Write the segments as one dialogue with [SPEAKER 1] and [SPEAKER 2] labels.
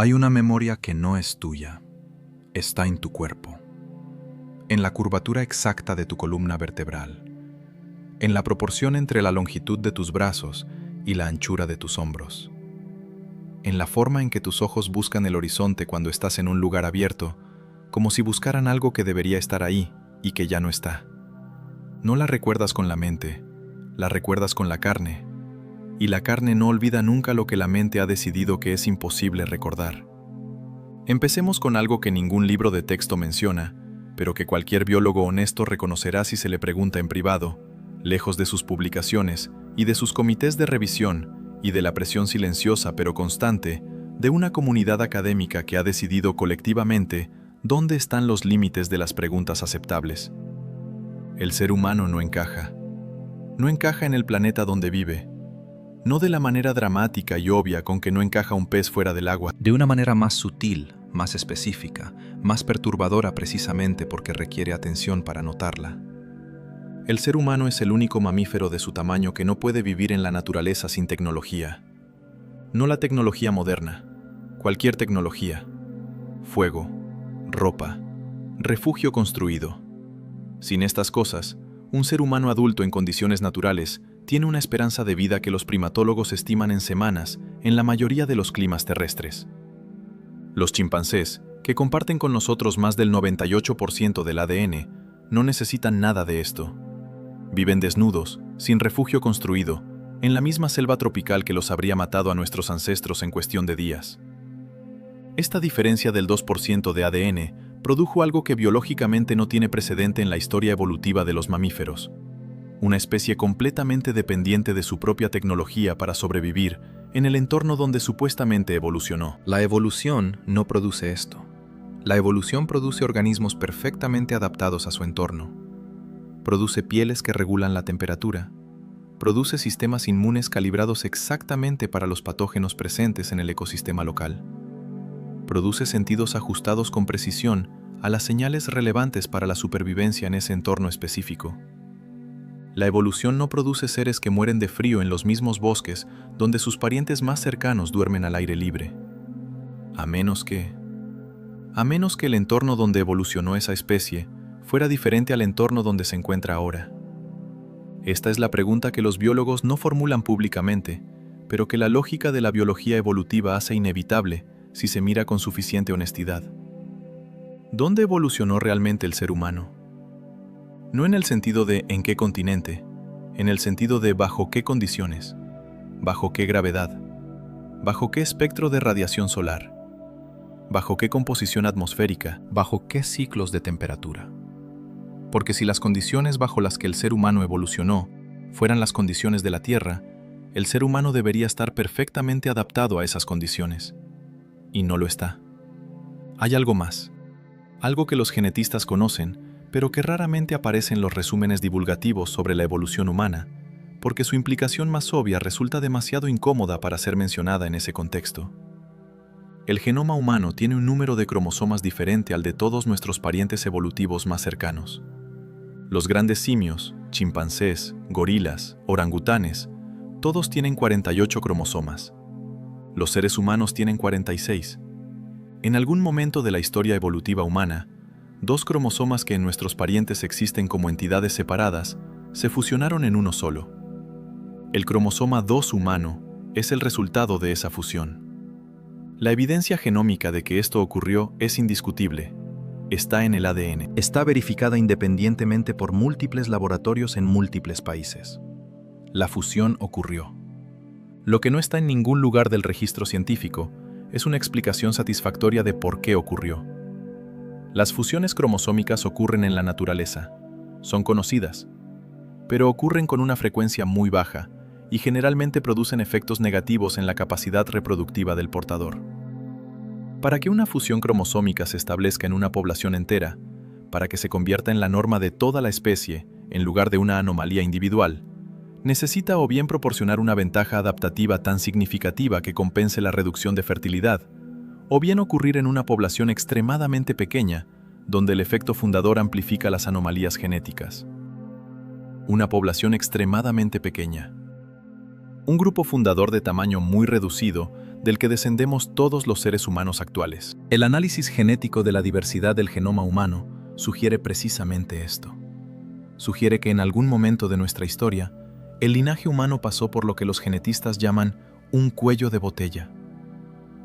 [SPEAKER 1] Hay una memoria que no es tuya, está en tu cuerpo, en la curvatura exacta de tu columna vertebral, en la proporción entre la longitud de tus brazos y la anchura de tus hombros, en la forma en que tus ojos buscan el horizonte cuando estás en un lugar abierto, como si buscaran algo que debería estar ahí y que ya no está. No la recuerdas con la mente, la recuerdas con la carne, y la carne no olvida nunca lo que la mente ha decidido que es imposible recordar. Empecemos con algo que ningún libro de texto menciona, pero que cualquier biólogo honesto reconocerá si se le pregunta en privado, lejos de sus publicaciones y de sus comités de revisión y de la presión silenciosa pero constante de una comunidad académica que ha decidido colectivamente dónde están los límites de las preguntas aceptables. El ser humano no encaja. No encaja en el planeta donde vive. No de la manera dramática y obvia con que no encaja un pez fuera del agua.
[SPEAKER 2] De una manera más sutil, más específica, más perturbadora precisamente porque requiere atención para notarla.
[SPEAKER 1] El ser humano es el único mamífero de su tamaño que no puede vivir en la naturaleza sin tecnología. No la tecnología moderna, cualquier tecnología. Fuego, ropa, refugio construido. Sin estas cosas, un ser humano adulto en condiciones naturales tiene una esperanza de vida que los primatólogos estiman en semanas en la mayoría de los climas terrestres. Los chimpancés, que comparten con nosotros más del 98% del ADN, no necesitan nada de esto. Viven desnudos, sin refugio construido, en la misma selva tropical que los habría matado a nuestros ancestros en cuestión de días. Esta diferencia del 2% de ADN produjo algo que biológicamente no tiene precedente en la historia evolutiva de los mamíferos. Una especie completamente dependiente de su propia tecnología para sobrevivir en el entorno donde supuestamente evolucionó.
[SPEAKER 2] La evolución no produce esto. La evolución produce organismos perfectamente adaptados a su entorno. Produce pieles que regulan la temperatura. Produce sistemas inmunes calibrados exactamente para los patógenos presentes en el ecosistema local. Produce sentidos ajustados con precisión a las señales relevantes para la supervivencia en ese entorno específico. La evolución no produce seres que mueren de frío en los mismos bosques donde sus parientes más cercanos duermen al aire libre. A menos que el entorno donde evolucionó esa especie fuera diferente al entorno donde se encuentra ahora. Esta es la pregunta que los biólogos no formulan públicamente, pero que la lógica de la biología evolutiva hace inevitable si se mira con suficiente honestidad. ¿Dónde evolucionó realmente el ser humano? No en el sentido de en qué continente, en el sentido de bajo qué condiciones, bajo qué gravedad, bajo qué espectro de radiación solar, bajo qué composición atmosférica, bajo qué ciclos de temperatura. Porque si las condiciones bajo las que el ser humano evolucionó fueran las condiciones de la Tierra, el ser humano debería estar perfectamente adaptado a esas condiciones. Y no lo está. Hay algo más, algo que los genetistas conocen, pero que raramente aparece en los resúmenes divulgativos sobre la evolución humana, porque su implicación más obvia resulta demasiado incómoda para ser mencionada en ese contexto. El genoma humano tiene un número de cromosomas diferente al de todos nuestros parientes evolutivos más cercanos. Los grandes simios, chimpancés, gorilas, orangutanes, todos tienen 48 cromosomas. Los seres humanos tienen 46. En algún momento de la historia evolutiva humana, dos cromosomas que en nuestros parientes existen como entidades separadas se fusionaron en uno solo. El cromosoma 2 humano es el resultado de esa fusión. La evidencia genómica de que esto ocurrió es indiscutible. Está en el ADN. Está verificada independientemente por múltiples laboratorios en múltiples países. La fusión ocurrió. Lo que no está en ningún lugar del registro científico es una explicación satisfactoria de por qué ocurrió. Las fusiones cromosómicas ocurren en la naturaleza, son conocidas, pero ocurren con una frecuencia muy baja y generalmente producen efectos negativos en la capacidad reproductiva del portador. Para que una fusión cromosómica se establezca en una población entera, para que se convierta en la norma de toda la especie en lugar de una anomalía individual, necesita o bien proporcionar una ventaja adaptativa tan significativa que compense la reducción de fertilidad, o bien ocurrir en una población extremadamente pequeña, donde el efecto fundador amplifica las anomalías genéticas. Una población extremadamente pequeña. Un grupo fundador de tamaño muy reducido del que descendemos todos los seres humanos actuales. El análisis genético de la diversidad del genoma humano sugiere precisamente esto. Sugiere que en algún momento de nuestra historia, el linaje humano pasó por lo que los genetistas llaman un cuello de botella,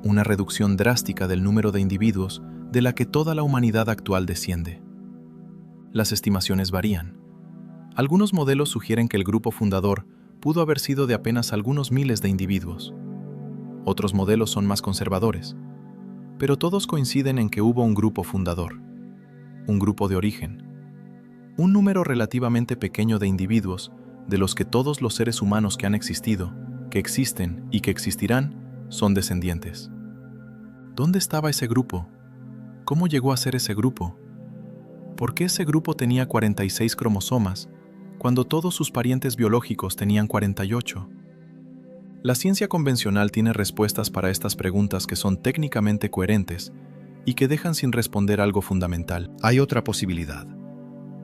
[SPEAKER 2] una reducción drástica del número de individuos de la que toda la humanidad actual desciende. Las estimaciones varían. Algunos modelos sugieren que el grupo fundador pudo haber sido de apenas algunos miles de individuos. Otros modelos son más conservadores, pero todos coinciden en que hubo un grupo fundador, un grupo de origen, un número relativamente pequeño de individuos de los que todos los seres humanos que han existido, que existen y que existirán son descendientes. ¿Dónde estaba ese grupo? ¿Cómo llegó a ser ese grupo? ¿Por qué ese grupo tenía 46 cromosomas cuando todos sus parientes biológicos tenían 48? La ciencia convencional tiene respuestas para estas preguntas que son técnicamente coherentes y que dejan sin responder algo fundamental. Hay otra posibilidad.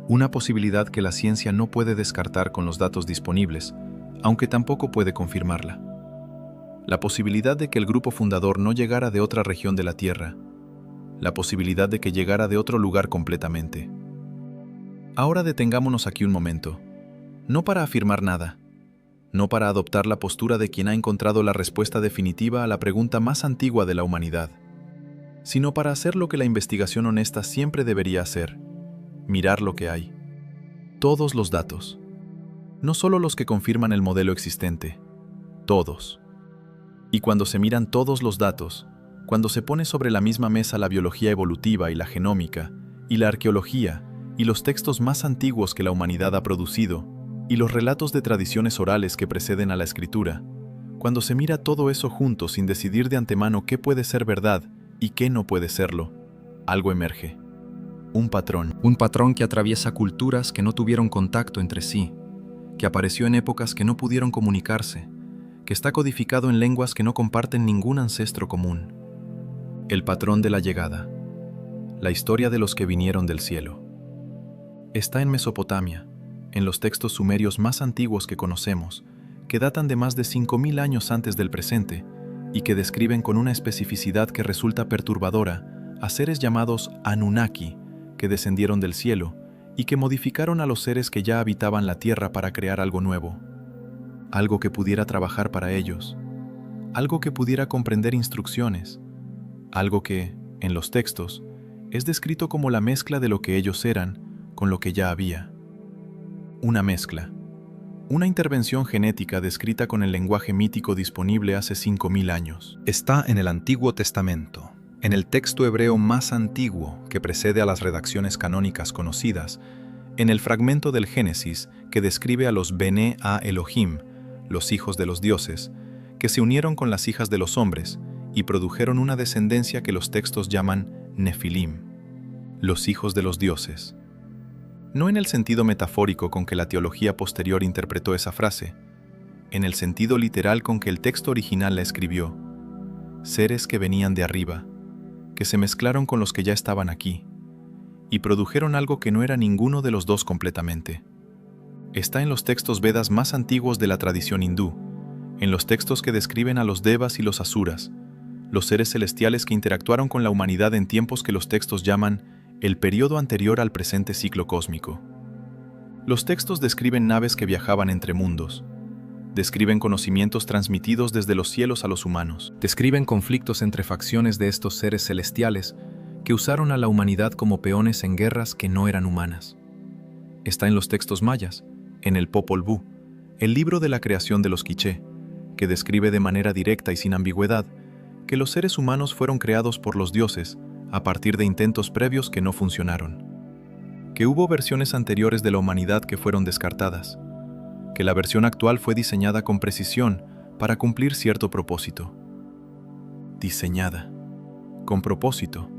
[SPEAKER 2] Una posibilidad que la ciencia no puede descartar con los datos disponibles, aunque tampoco puede confirmarla. La posibilidad de que el grupo fundador no llegara de otra región de la Tierra. La posibilidad de que llegara de otro lugar completamente. Ahora detengámonos aquí un momento. No para afirmar nada, no para adoptar la postura de quien ha encontrado la respuesta definitiva a la pregunta más antigua de la humanidad, sino para hacer lo que la investigación honesta siempre debería hacer: mirar lo que hay. Todos los datos. No solo los que confirman el modelo existente, todos. Y cuando se miran todos los datos, cuando se pone sobre la misma mesa la biología evolutiva y la genómica, y la arqueología, y los textos más antiguos que la humanidad ha producido, y los relatos de tradiciones orales que preceden a la escritura, cuando se mira todo eso junto sin decidir de antemano qué puede ser verdad y qué no puede serlo, algo emerge. Un patrón que atraviesa culturas que no tuvieron contacto entre sí, que apareció en épocas que no pudieron comunicarse, que está codificado en lenguas que no comparten ningún ancestro común. El patrón de la llegada, la historia de los que vinieron del cielo. Está en Mesopotamia, en los textos sumerios más antiguos que conocemos, que datan de más de 5000 años antes del presente y que describen con una especificidad que resulta perturbadora a seres llamados Anunnaki, que descendieron del cielo y que modificaron a los seres que ya habitaban la tierra para crear algo nuevo, algo que pudiera trabajar para ellos, algo que pudiera comprender instrucciones, algo que, en los textos, es descrito como la mezcla de lo que ellos eran con lo que ya había. Una mezcla, una intervención genética descrita con el lenguaje mítico disponible hace 5000 años.
[SPEAKER 1] Está en el Antiguo Testamento, en el texto hebreo más antiguo que precede a las redacciones canónicas conocidas, en el fragmento del Génesis que describe a los Bené a Elohim, los hijos de los dioses, que se unieron con las hijas de los hombres y produjeron una descendencia que los textos llaman Nefilim, los hijos de los dioses. No en el sentido metafórico con que la teología posterior interpretó esa frase, en el sentido literal con que el texto original la escribió: seres que venían de arriba, que se mezclaron con los que ya estaban aquí, y produjeron algo que no era ninguno de los dos completamente. Está en los textos Vedas más antiguos de la tradición hindú, en los textos que describen a los Devas y los Asuras, los seres celestiales que interactuaron con la humanidad en tiempos que los textos llaman el periodo anterior al presente ciclo cósmico. Los textos describen naves que viajaban entre mundos, describen conocimientos transmitidos desde los cielos a los humanos, describen conflictos entre facciones de estos seres celestiales que usaron a la humanidad como peones en guerras que no eran humanas. Está en los textos mayas, en el Popol Vuh, el libro de la creación de los Quiché, que describe de manera directa y sin ambigüedad que los seres humanos fueron creados por los dioses a partir de intentos previos que no funcionaron, que hubo versiones anteriores de la humanidad que fueron descartadas, que la versión actual fue diseñada con precisión para cumplir cierto propósito. Diseñada, con propósito,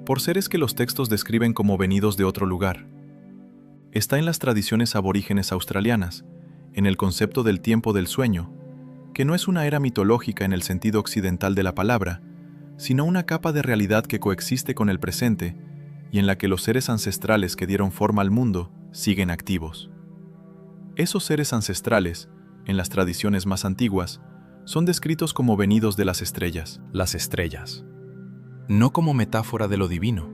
[SPEAKER 1] por seres que los textos describen como venidos de otro lugar. Está en las tradiciones aborígenes australianas, en el concepto del tiempo del sueño, que no es una era mitológica en el sentido occidental de la palabra, sino una capa de realidad que coexiste con el presente y en la que los seres ancestrales que dieron forma al mundo siguen activos. Esos seres ancestrales, en las tradiciones más antiguas,
[SPEAKER 2] son descritos como venidos de las estrellas, no como metáfora de lo divino,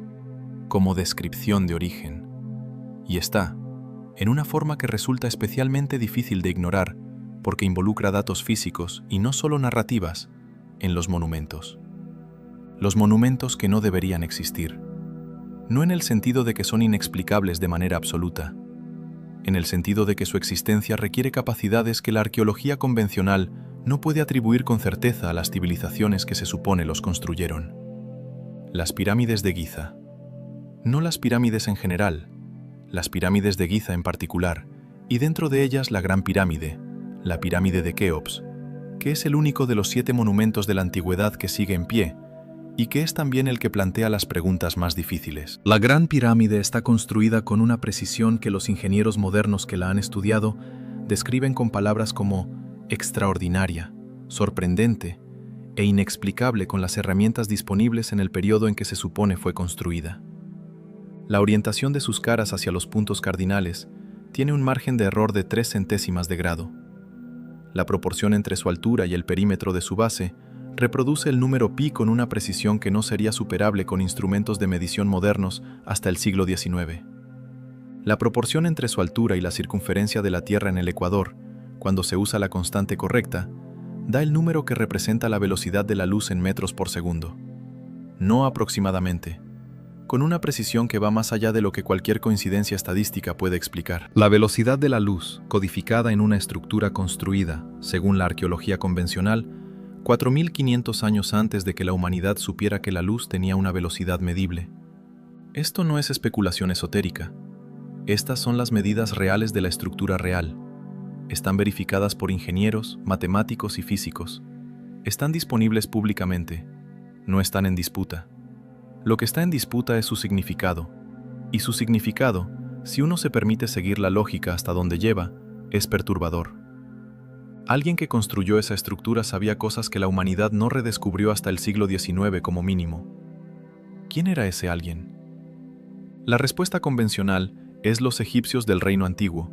[SPEAKER 2] como descripción de origen. Y está, en una forma que resulta especialmente difícil de ignorar, porque involucra datos físicos y no solo narrativas, en los monumentos. Los monumentos que no deberían existir. No en el sentido de que son inexplicables de manera absoluta, en el sentido de que su existencia requiere capacidades que la arqueología convencional no puede atribuir con certeza a las civilizaciones que se supone los construyeron. Las pirámides de Giza. No las pirámides en general, las pirámides de Giza en particular, y dentro de ellas la Gran Pirámide, la pirámide de Keops, que es el único de los 7 monumentos de la antigüedad que sigue en pie, y que es también el que plantea las preguntas más difíciles.
[SPEAKER 1] La Gran Pirámide está construida con una precisión que los ingenieros modernos que la han estudiado describen con palabras como extraordinaria, sorprendente e inexplicable con las herramientas disponibles en el periodo en que se supone fue construida. La orientación de sus caras hacia los puntos cardinales tiene un margen de error de 3 centésimas de grado. La proporción entre su altura y el perímetro de su base reproduce el número pi con una precisión que no sería superable con instrumentos de medición modernos hasta el siglo XIX. La proporción entre su altura y la circunferencia de la Tierra en el ecuador, cuando se usa la constante correcta, da el número que representa la velocidad de la luz en metros por segundo. No aproximadamente, con una precisión que va más allá de lo que cualquier coincidencia estadística puede explicar. La velocidad de la luz, codificada en una estructura construida, según la arqueología convencional, 4.500 años antes de que la humanidad supiera que la luz tenía una velocidad medible. Esto no es especulación esotérica. Estas son las medidas reales de la estructura real. Están verificadas por ingenieros, matemáticos y físicos. Están disponibles públicamente. No están en disputa. Lo que está en disputa es su significado. Y su significado, si uno se permite seguir la lógica hasta donde lleva, es perturbador. Alguien que construyó esa estructura sabía cosas que la humanidad no redescubrió hasta el siglo XIX como mínimo. ¿Quién era ese alguien? La respuesta convencional es los egipcios del Reino Antiguo,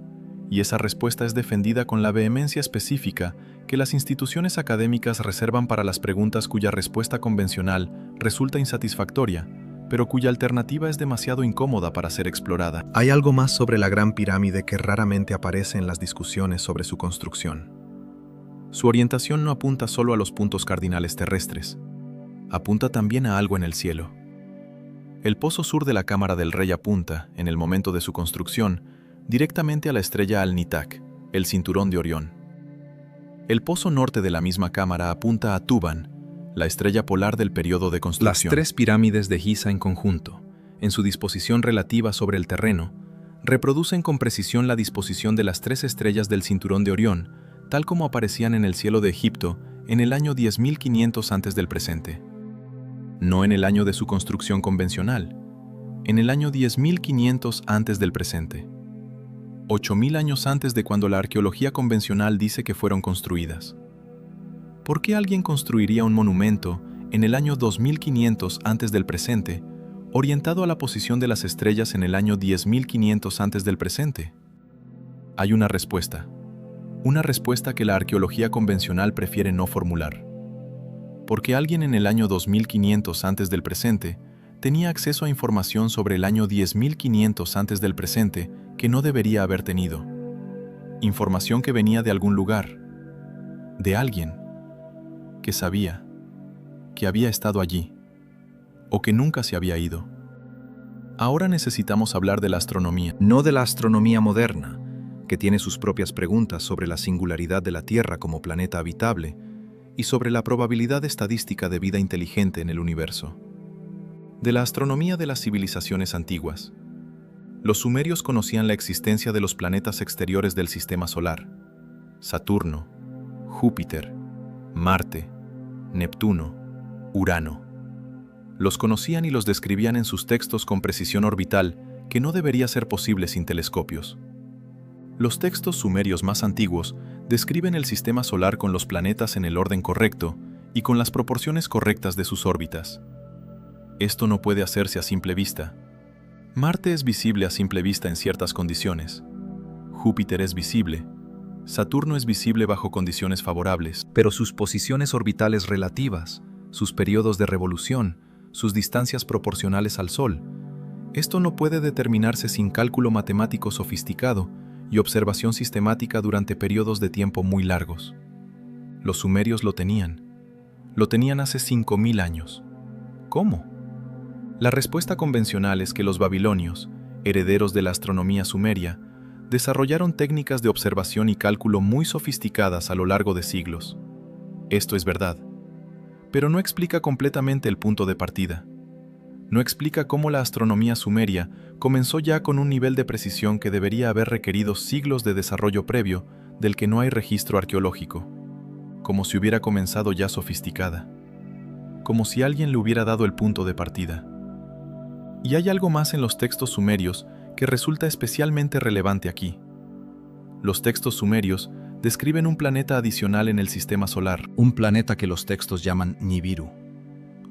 [SPEAKER 1] y esa respuesta es defendida con la vehemencia específica que las instituciones académicas reservan para las preguntas cuya respuesta convencional resulta insatisfactoria, pero cuya alternativa es demasiado incómoda para ser explorada. Hay algo más sobre la Gran Pirámide que raramente aparece en las discusiones sobre su construcción. Su orientación no apunta solo a los puntos cardinales terrestres, apunta también a algo en el cielo. El pozo sur de la cámara del rey apunta, en el momento de su construcción, directamente a la estrella Al-Nitak, el cinturón de Orión. El pozo norte de la misma cámara apunta a Tuban, la estrella polar del periodo de construcción. Las 3 pirámides de Giza en conjunto, en su disposición relativa sobre el terreno, reproducen con precisión la disposición de las 3 estrellas del cinturón de Orión, tal como aparecían en el cielo de Egipto en el año 10.500 antes del presente. No en el año de su construcción convencional, en el año 10.500 antes del presente. 8.000 años antes de cuando la arqueología convencional dice que fueron construidas. ¿Por qué alguien construiría un monumento en el año 2500 antes del presente, orientado a la posición de las estrellas en el año 10.500 antes del presente? Hay una respuesta que la arqueología convencional prefiere no formular. Porque alguien en el año 2500 antes del presente tenía acceso a información sobre el año 10.500 antes del presente que no debería haber tenido. Información que venía de algún lugar, de alguien que sabía, que había estado allí, o que nunca se había ido. Ahora necesitamos hablar de la astronomía. No de la astronomía moderna, que tiene sus propias preguntas sobre la singularidad de la Tierra como planeta habitable y sobre la probabilidad estadística de vida inteligente en el universo. De la astronomía de las civilizaciones antiguas. Los sumerios conocían la existencia de los planetas exteriores del sistema solar: Saturno, Júpiter, Marte, Neptuno, Urano. Los conocían y los describían en sus textos con precisión orbital que no debería ser posible sin telescopios. Los textos sumerios más antiguos describen el sistema solar con los planetas en el orden correcto y con las proporciones correctas de sus órbitas. Esto no puede hacerse a simple vista. Marte es visible a simple vista en ciertas condiciones. Júpiter es visible,
[SPEAKER 2] Saturno es visible bajo condiciones favorables, pero sus posiciones orbitales relativas, sus periodos de revolución, sus distancias proporcionales al Sol, esto no puede determinarse sin cálculo matemático sofisticado y observación sistemática durante periodos de tiempo muy largos. Los sumerios lo tenían. Lo tenían hace 5000 años. ¿Cómo? La respuesta convencional es que los babilonios, herederos de la astronomía sumeria, desarrollaron técnicas de observación y cálculo muy sofisticadas a lo largo de siglos. Esto es verdad, pero no explica completamente el punto de partida. No explica cómo la astronomía sumeria comenzó ya con un nivel de precisión que debería haber requerido siglos de desarrollo previo del que no hay registro arqueológico, como si hubiera comenzado ya sofisticada, como si alguien le hubiera dado el punto de partida. Y hay algo más en los textos sumerios que resulta especialmente relevante aquí. Los textos sumerios describen un planeta adicional en el sistema solar,
[SPEAKER 1] Un planeta que los textos llaman Nibiru.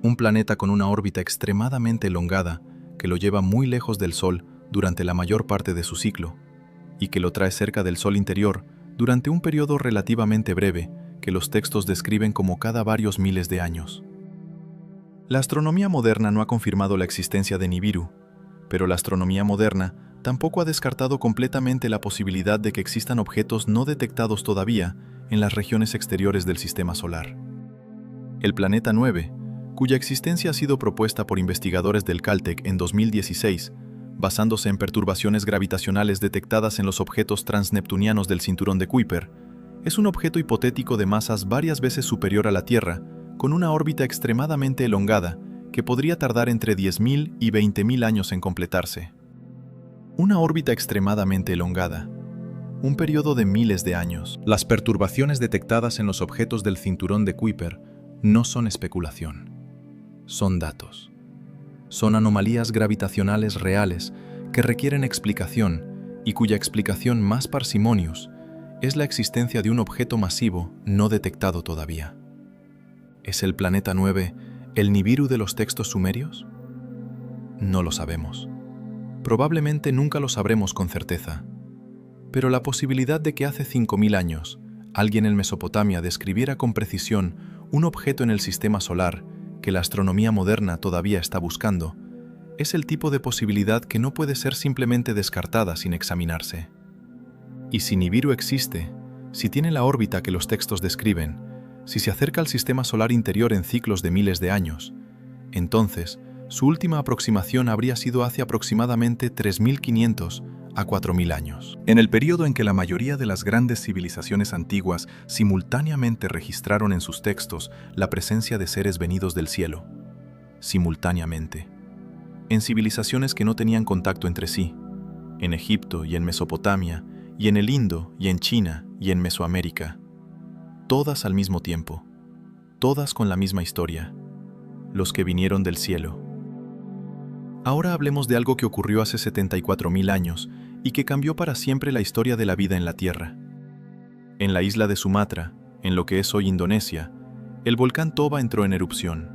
[SPEAKER 2] un planeta con una órbita extremadamente elongada que lo lleva muy lejos del Sol durante la mayor parte de su ciclo, y que lo trae cerca del Sol interior durante un periodo relativamente breve que los textos describen como cada varios miles de años. La astronomía moderna no ha confirmado la existencia de Nibiru, pero la astronomía moderna tampoco ha descartado completamente la posibilidad de que existan objetos no detectados todavía en las regiones exteriores del sistema solar. El planeta 9, cuya existencia ha sido propuesta por investigadores del Caltech en 2016, basándose en perturbaciones gravitacionales detectadas en los objetos transneptunianos del cinturón de Kuiper, es un objeto hipotético de masas varias veces superior a la Tierra, con una órbita extremadamente elongada que podría tardar entre 10.000 y 20.000 años en completarse. Una órbita extremadamente elongada, un periodo de miles de años.
[SPEAKER 1] Las perturbaciones detectadas en los objetos del cinturón de Kuiper no son especulación. Son datos. Son anomalías gravitacionales reales que requieren explicación y cuya explicación más parsimonios es la existencia de un objeto masivo no detectado todavía. ¿Es el planeta 9 el Nibiru de los textos sumerios? No lo sabemos. Probablemente nunca lo sabremos con certeza. Pero la posibilidad de que hace 5000 años alguien en Mesopotamia describiera con precisión un objeto en el sistema solar que la astronomía moderna todavía está buscando, es el tipo de posibilidad que no puede ser simplemente descartada sin examinarse. Y si Nibiru existe, si tiene la órbita que los textos describen, si se acerca al sistema solar interior en ciclos de miles de años, entonces su última aproximación habría sido hace aproximadamente 3500 a 4000 años. En el periodo en que la mayoría de las grandes civilizaciones antiguas simultáneamente registraron en sus textos la presencia de seres venidos del cielo. Simultáneamente. En civilizaciones que no tenían contacto entre sí, en Egipto y en Mesopotamia, y en el Indo y en China y en Mesoamérica. Todas al mismo tiempo, todas con la misma historia, los que vinieron del cielo. Ahora hablemos de algo que ocurrió hace 74.000 años y que cambió para siempre la historia de la vida en la Tierra. En la isla de Sumatra, en lo que es hoy Indonesia, el volcán Toba entró en erupción.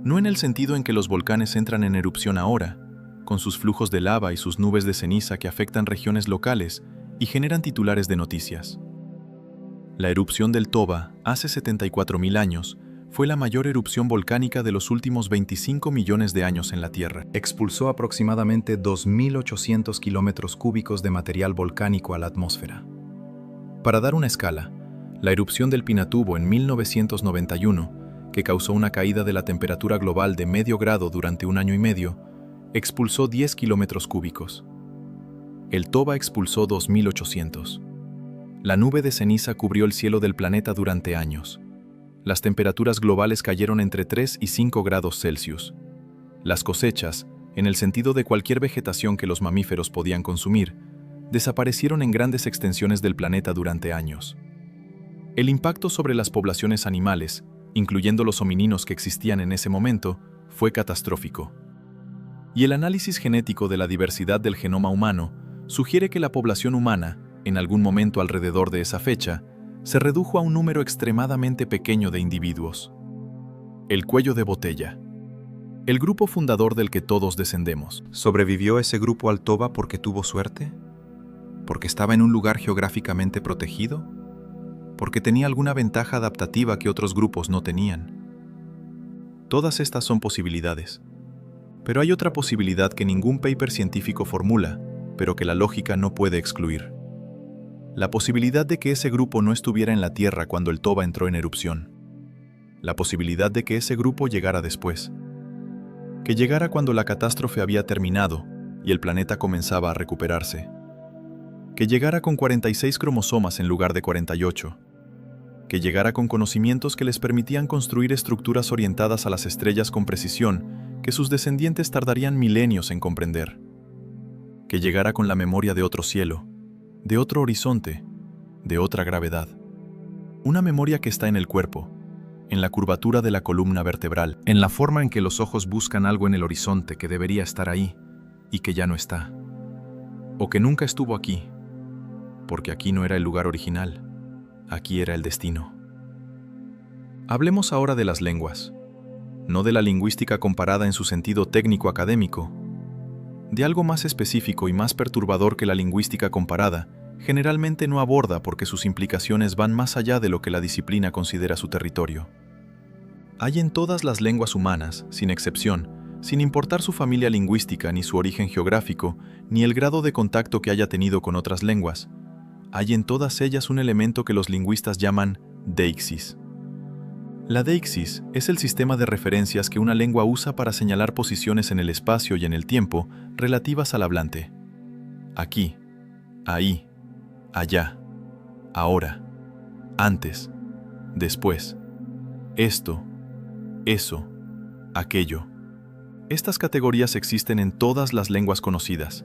[SPEAKER 1] No en el sentido en que los volcanes entran en erupción ahora, con sus flujos de lava y sus nubes de ceniza que afectan regiones locales y generan titulares de noticias. La erupción del Toba, hace 74.000 años, fue la mayor erupción volcánica de los últimos 25 millones de años en la Tierra. Expulsó aproximadamente 2.800 kilómetros cúbicos de material volcánico a la atmósfera. Para dar una escala, la erupción del Pinatubo en 1991, que causó una caída de la temperatura global de medio grado durante 1 año y medio, expulsó 10 kilómetros cúbicos. El Toba expulsó 2.800. La nube de ceniza cubrió el cielo del planeta durante años. Las temperaturas globales cayeron entre 3 y 5 grados Celsius. Las cosechas, en el sentido de cualquier vegetación que los mamíferos podían consumir, desaparecieron en grandes extensiones del planeta durante años. El impacto sobre las poblaciones animales, incluyendo los homininos que existían en ese momento, fue catastrófico. Y el análisis genético de la diversidad del genoma humano sugiere que la población humana, en algún momento alrededor de esa fecha, se redujo a un número extremadamente pequeño de individuos. El cuello de botella. El grupo fundador del que todos descendemos.
[SPEAKER 3] ¿Sobrevivió ese grupo al Toba porque tuvo suerte?
[SPEAKER 2] ¿Porque estaba en un lugar geográficamente protegido? ¿Porque tenía alguna ventaja adaptativa que otros grupos no tenían? Todas estas son posibilidades. Pero hay otra posibilidad que ningún paper científico formula, pero que la lógica no puede excluir. La posibilidad de que ese grupo no estuviera en la Tierra cuando el Toba entró en erupción. La posibilidad de que ese grupo llegara después. Que llegara cuando la catástrofe había terminado y el planeta comenzaba a recuperarse. Que llegara con 46 cromosomas en lugar de 48. Que llegara con conocimientos que les permitían construir estructuras orientadas a las estrellas con precisión que sus descendientes tardarían milenios en comprender. Que llegara con la memoria de otro cielo, de otro horizonte, de otra gravedad. Una memoria que está en el cuerpo, en la curvatura de la columna vertebral, en la forma en que los ojos buscan algo en el horizonte que debería estar ahí y que ya no está. O que nunca estuvo aquí, porque aquí no era el lugar original, aquí era el destino. Hablemos ahora de las lenguas, no de la lingüística comparada en su sentido técnico-académico, de algo más específico y más perturbador que la lingüística comparada, generalmente no aborda porque sus implicaciones van más allá de lo que la disciplina considera su territorio. Hay en todas las lenguas humanas, sin excepción, sin importar su familia lingüística ni su origen geográfico, ni el grado de contacto que haya tenido con otras lenguas, hay en todas ellas un elemento que los lingüistas llaman deixis. La deixis es el sistema de referencias que una lengua usa para señalar posiciones en el espacio y en el tiempo relativas al hablante. Aquí, ahí, allá, ahora, antes, después, esto, eso, aquello. Estas categorías existen en todas las lenguas conocidas,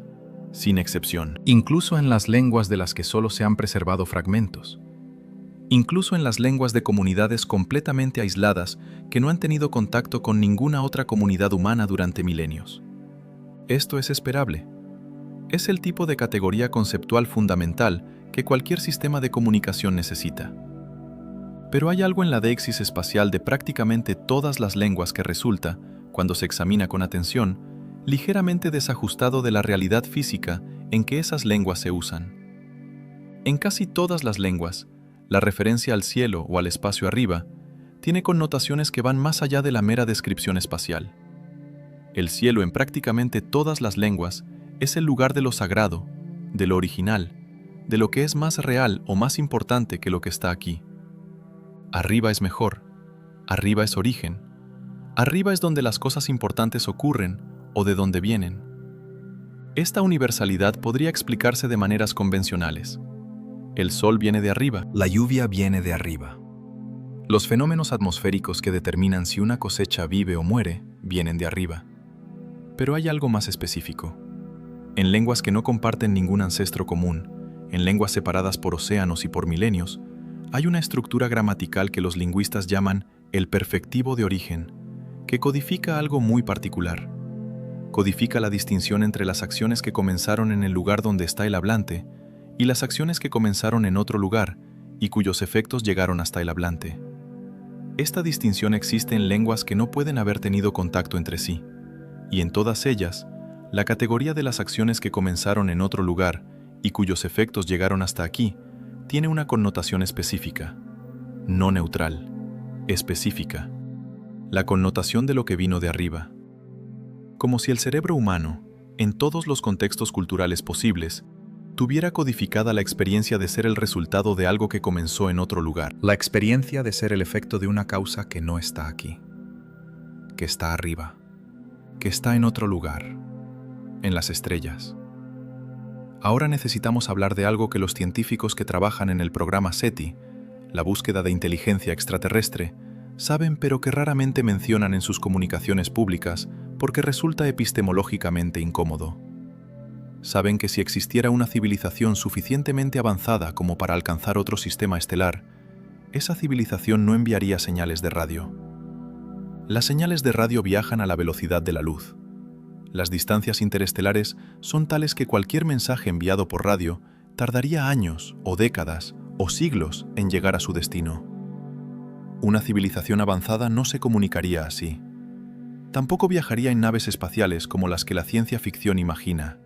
[SPEAKER 2] sin excepción. Incluso en las lenguas de las que solo se han preservado fragmentos. Incluso en las lenguas de comunidades completamente aisladas que no han tenido contacto con ninguna otra comunidad humana durante milenios. Esto es esperable. Es el tipo de categoría conceptual fundamental que cualquier sistema de comunicación necesita. Pero hay algo en la deixis espacial de prácticamente todas las lenguas que resulta, cuando se examina con atención, ligeramente desajustado de la realidad física en que esas lenguas se usan. En casi todas las lenguas, la referencia al cielo o al espacio arriba tiene connotaciones que van más allá de la mera descripción espacial. El cielo en prácticamente todas las lenguas es el lugar de lo sagrado, de lo original, de lo que es más real o más importante que lo que está aquí. Arriba es mejor, arriba es origen, arriba es donde las cosas importantes ocurren o de donde vienen. Esta universalidad podría explicarse de maneras convencionales. El sol viene de arriba.
[SPEAKER 1] La lluvia viene de arriba.
[SPEAKER 2] Los fenómenos atmosféricos que determinan si una cosecha vive o muere vienen de arriba. Pero hay algo más específico. En lenguas que no comparten ningún ancestro común, en lenguas separadas por océanos y por milenios, hay una estructura gramatical que los lingüistas llaman el perfectivo de origen, que codifica algo muy particular. Codifica la distinción entre las acciones que comenzaron en el lugar donde está el hablante y las acciones que comenzaron en otro lugar y cuyos efectos llegaron hasta el hablante. Esta distinción existe en lenguas que no pueden haber tenido contacto entre sí, y en todas ellas, la categoría de las acciones que comenzaron en otro lugar y cuyos efectos llegaron hasta aquí tiene una connotación específica, no neutral, específica, la connotación de lo que vino de arriba. Como si el cerebro humano, en todos los contextos culturales posibles, tuviera codificada la experiencia de ser el resultado de algo que comenzó en otro lugar.
[SPEAKER 1] La experiencia de ser el efecto de una causa que no está aquí, que está arriba, que está en otro lugar, en las estrellas. Ahora necesitamos hablar de algo que los científicos que trabajan en el programa SETI, la búsqueda de inteligencia extraterrestre, saben pero que raramente mencionan en sus comunicaciones públicas porque resulta epistemológicamente incómodo. Saben que si existiera una civilización suficientemente avanzada como para alcanzar otro sistema estelar, esa civilización no enviaría señales de radio. Las señales de radio viajan a la velocidad de la luz. Las distancias interestelares son tales que cualquier mensaje enviado por radio tardaría años o décadas o siglos en llegar a su destino. Una civilización avanzada no se comunicaría así. Tampoco viajaría en naves espaciales como las que la ciencia ficción imagina.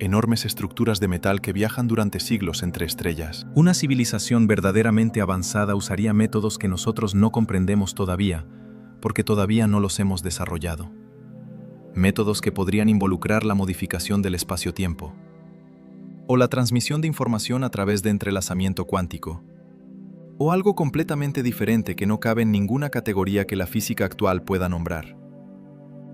[SPEAKER 2] enormes estructuras de metal que viajan durante siglos entre estrellas.
[SPEAKER 3] Una civilización verdaderamente avanzada usaría métodos que nosotros no comprendemos todavía, porque todavía no los hemos desarrollado. Métodos que podrían involucrar la modificación del espacio-tiempo, o la transmisión de información a través de entrelazamiento cuántico, o algo completamente diferente que no cabe en ninguna categoría que la física actual pueda nombrar.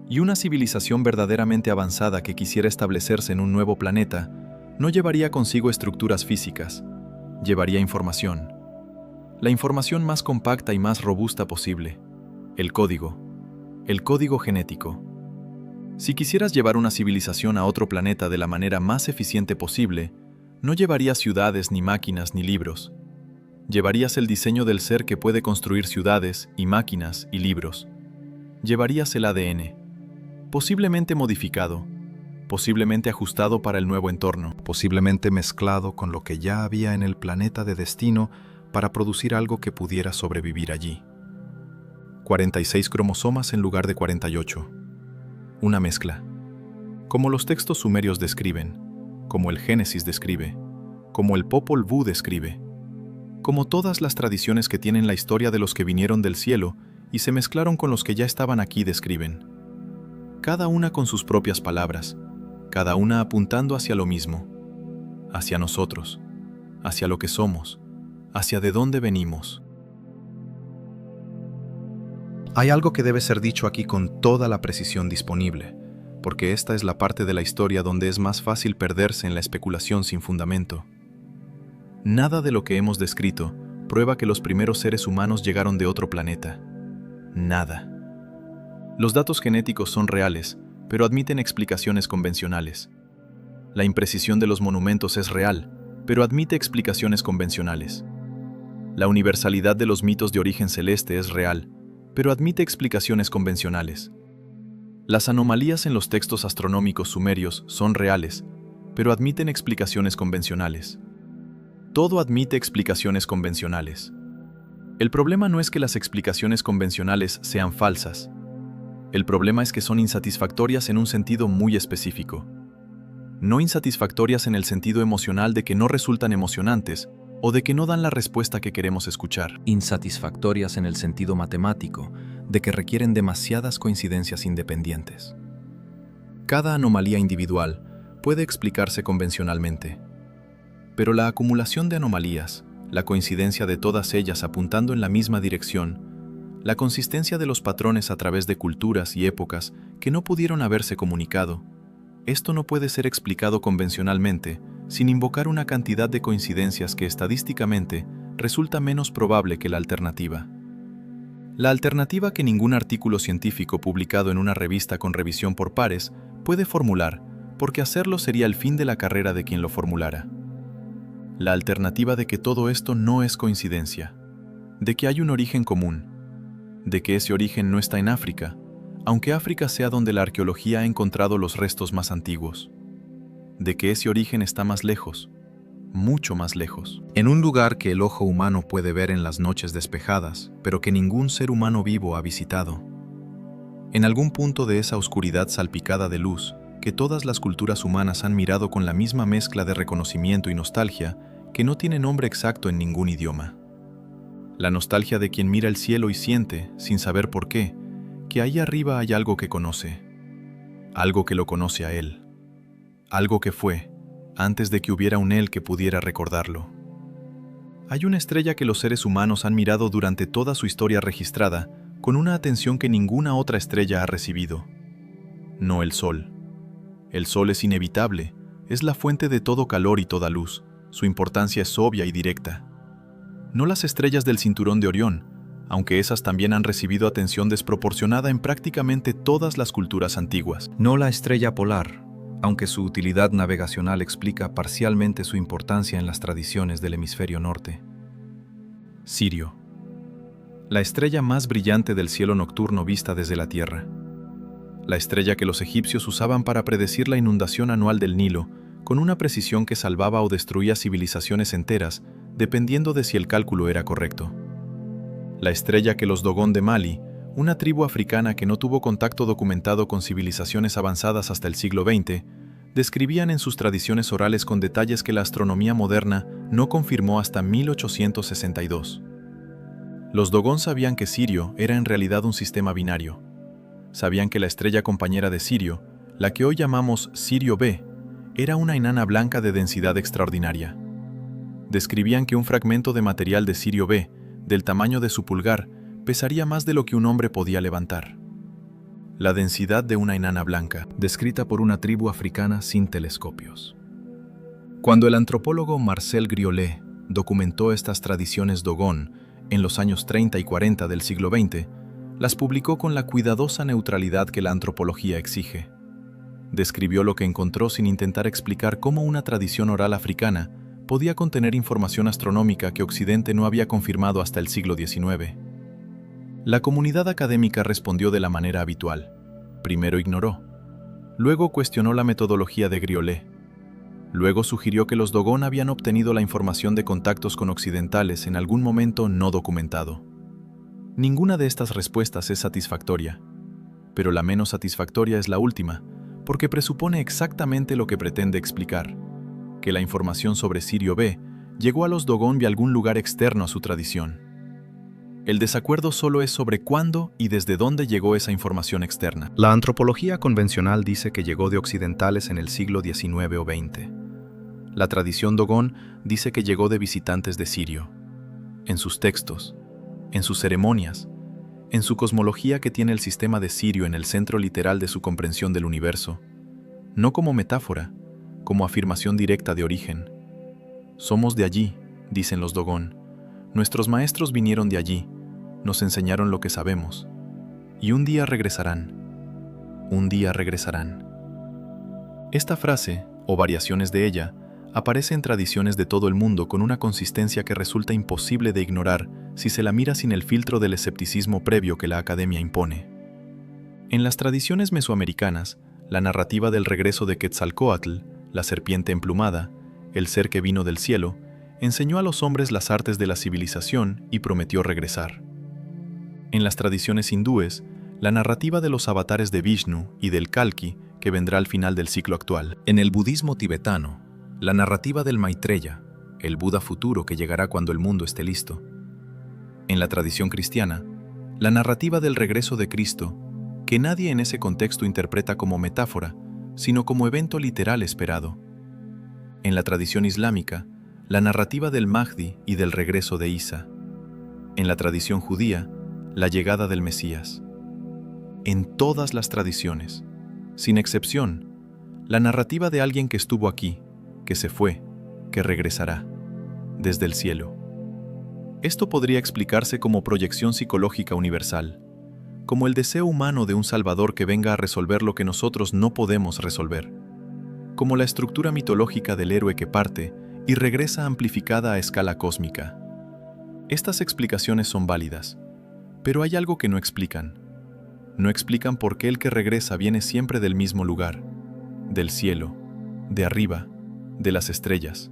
[SPEAKER 3] Y una civilización verdaderamente avanzada que quisiera establecerse en un nuevo planeta no llevaría consigo estructuras físicas, llevaría información. La información más compacta y más robusta posible, el código genético. Si quisieras llevar una civilización a otro planeta de la manera más eficiente posible, no llevarías ciudades, ni máquinas, ni libros. Llevarías el diseño del ser que puede construir ciudades, y máquinas, y libros. Llevarías el ADN, posiblemente modificado, posiblemente ajustado para el nuevo entorno,
[SPEAKER 1] posiblemente mezclado con lo que ya había en el planeta de destino para producir algo que pudiera sobrevivir allí. 46 cromosomas en lugar de 48. Una mezcla. Como los textos sumerios describen, como el Génesis describe, como el Popol Vuh describe, como todas las tradiciones que tienen la historia de los que vinieron del cielo y se mezclaron con los que ya estaban aquí describen. Cada una con sus propias palabras, cada una apuntando hacia lo mismo, hacia nosotros, hacia lo que somos, hacia de dónde venimos.
[SPEAKER 2] Hay algo que debe ser dicho aquí con toda la precisión disponible, porque esta es la parte de la historia donde es más fácil perderse en la especulación sin fundamento. Nada de lo que hemos descrito prueba que los primeros seres humanos llegaron de otro planeta. Nada. Los datos genéticos son reales, pero admiten explicaciones convencionales. La imprecisión de los monumentos es real, pero admite explicaciones convencionales. La universalidad de los mitos de origen celeste es real, pero admite explicaciones convencionales. Las anomalías en los textos astronómicos sumerios son reales, pero admiten explicaciones convencionales. Todo admite explicaciones convencionales. El problema no es que las explicaciones convencionales sean falsas. El problema es que son insatisfactorias en un sentido muy específico. No insatisfactorias en el sentido emocional de que no resultan emocionantes o de que no dan la respuesta que queremos escuchar.
[SPEAKER 3] Insatisfactorias en el sentido matemático, de que requieren demasiadas coincidencias independientes.
[SPEAKER 2] Cada anomalía individual puede explicarse convencionalmente, pero la acumulación de anomalías, la coincidencia de todas ellas apuntando en la misma dirección, la consistencia de los patrones a través de culturas y épocas que no pudieron haberse comunicado, esto no puede ser explicado convencionalmente sin invocar una cantidad de coincidencias que estadísticamente resulta menos probable que la alternativa. La alternativa que ningún artículo científico publicado en una revista con revisión por pares puede formular, porque hacerlo sería el fin de la carrera de quien lo formulara. La alternativa de que todo esto no es coincidencia, de que hay un origen común, de que ese origen no está en África, aunque África sea donde la arqueología ha encontrado los restos más antiguos, de que ese origen está más lejos, mucho más lejos.
[SPEAKER 1] En un lugar que el ojo humano puede ver en las noches despejadas, pero que ningún ser humano vivo ha visitado. En algún punto de esa oscuridad salpicada de luz, que todas las culturas humanas han mirado con la misma mezcla de reconocimiento y nostalgia, que no tiene nombre exacto en ningún idioma. La nostalgia de quien mira el cielo y siente, sin saber por qué, que ahí arriba hay algo que conoce, algo que lo conoce a él. Algo que fue, antes de que hubiera un él que pudiera recordarlo. Hay una estrella que los seres humanos han mirado durante toda su historia registrada, con una atención que ninguna otra estrella ha recibido. No el Sol. El Sol es inevitable, es la fuente de todo calor y toda luz, su importancia es obvia y directa. No las estrellas del cinturón de Orión, aunque esas también han recibido atención desproporcionada en prácticamente todas las culturas antiguas.
[SPEAKER 3] No la estrella polar, aunque su utilidad navegacional explica parcialmente su importancia en las tradiciones del hemisferio norte.
[SPEAKER 2] Sirio. La estrella más brillante del cielo nocturno vista desde la Tierra. La estrella que los egipcios usaban para predecir la inundación anual del Nilo, con una precisión que salvaba o destruía civilizaciones enteras, dependiendo de si el cálculo era correcto. La estrella que los Dogon de Mali, una tribu africana que no tuvo contacto documentado con civilizaciones avanzadas hasta el siglo XX, describían en sus tradiciones orales con detalles que la astronomía moderna no confirmó hasta 1862. Los Dogon sabían que Sirio era en realidad un sistema binario. Sabían que la estrella compañera de Sirio, la que hoy llamamos Sirio B, era una enana blanca de densidad extraordinaria. Describían que un fragmento de material de Sirio B, del tamaño de su pulgar, pesaría más de lo que un hombre podía levantar. La densidad de una enana blanca,
[SPEAKER 3] descrita por una tribu africana sin telescopios. Cuando el antropólogo Marcel Griollet documentó estas tradiciones Dogon en los años 30 y 40 del siglo XX, las publicó con la cuidadosa neutralidad que la antropología exige. Describió lo que encontró sin intentar explicar cómo una tradición oral africana podía contener información astronómica que Occidente no había confirmado hasta el siglo XIX. La comunidad académica respondió de la manera habitual. Primero ignoró. Luego cuestionó la metodología de Griollet. Luego sugirió que los Dogon habían obtenido la información de contactos con occidentales en algún momento no documentado. Ninguna de estas respuestas es satisfactoria, pero la menos satisfactoria es la última, porque presupone exactamente lo que pretende explicar, que la información sobre Sirio B llegó a los Dogon de algún lugar externo a su tradición. El desacuerdo solo es sobre cuándo y desde dónde llegó esa información externa.
[SPEAKER 2] La antropología convencional dice que llegó de occidentales en el siglo XIX o XX. La tradición Dogon dice que llegó de visitantes de Sirio. En sus textos, en sus ceremonias, en su cosmología que tiene el sistema de Sirio en el centro literal de su comprensión del universo, no como metáfora, como afirmación directa de origen. Somos de allí, dicen los Dogon. Nuestros maestros vinieron de allí, nos enseñaron lo que sabemos, y un día regresarán. Un día regresarán. Esta frase, o variaciones de ella, aparece en tradiciones de todo el mundo con una consistencia que resulta imposible de ignorar si se la mira sin el filtro del escepticismo previo que la academia impone. En las tradiciones mesoamericanas, la narrativa del regreso de Quetzalcóatl, la serpiente emplumada, el ser que vino del cielo, enseñó a los hombres las artes de la civilización y prometió regresar. En las tradiciones hindúes, la narrativa de los avatares de Vishnu y del Kalki, que vendrá al final del ciclo actual.
[SPEAKER 3] En el budismo tibetano, la narrativa del Maitreya, el Buda futuro que llegará cuando el mundo esté listo. En la tradición cristiana, la narrativa del regreso de Cristo, que nadie en ese contexto interpreta como metáfora, sino como evento literal esperado. En la tradición islámica, la narrativa del Mahdi y del regreso de Isa. En la tradición judía, la llegada del Mesías. En todas las tradiciones, sin excepción, la narrativa de alguien que estuvo aquí, que se fue, que regresará, desde el cielo. Esto podría explicarse como proyección psicológica universal, como el deseo humano de un Salvador que venga a resolver lo que nosotros no podemos resolver, como la estructura mitológica del héroe que parte y regresa amplificada a escala cósmica. Estas explicaciones son válidas, pero hay algo que no explican. No explican por qué el que regresa viene siempre del mismo lugar, del cielo, de arriba, de las estrellas,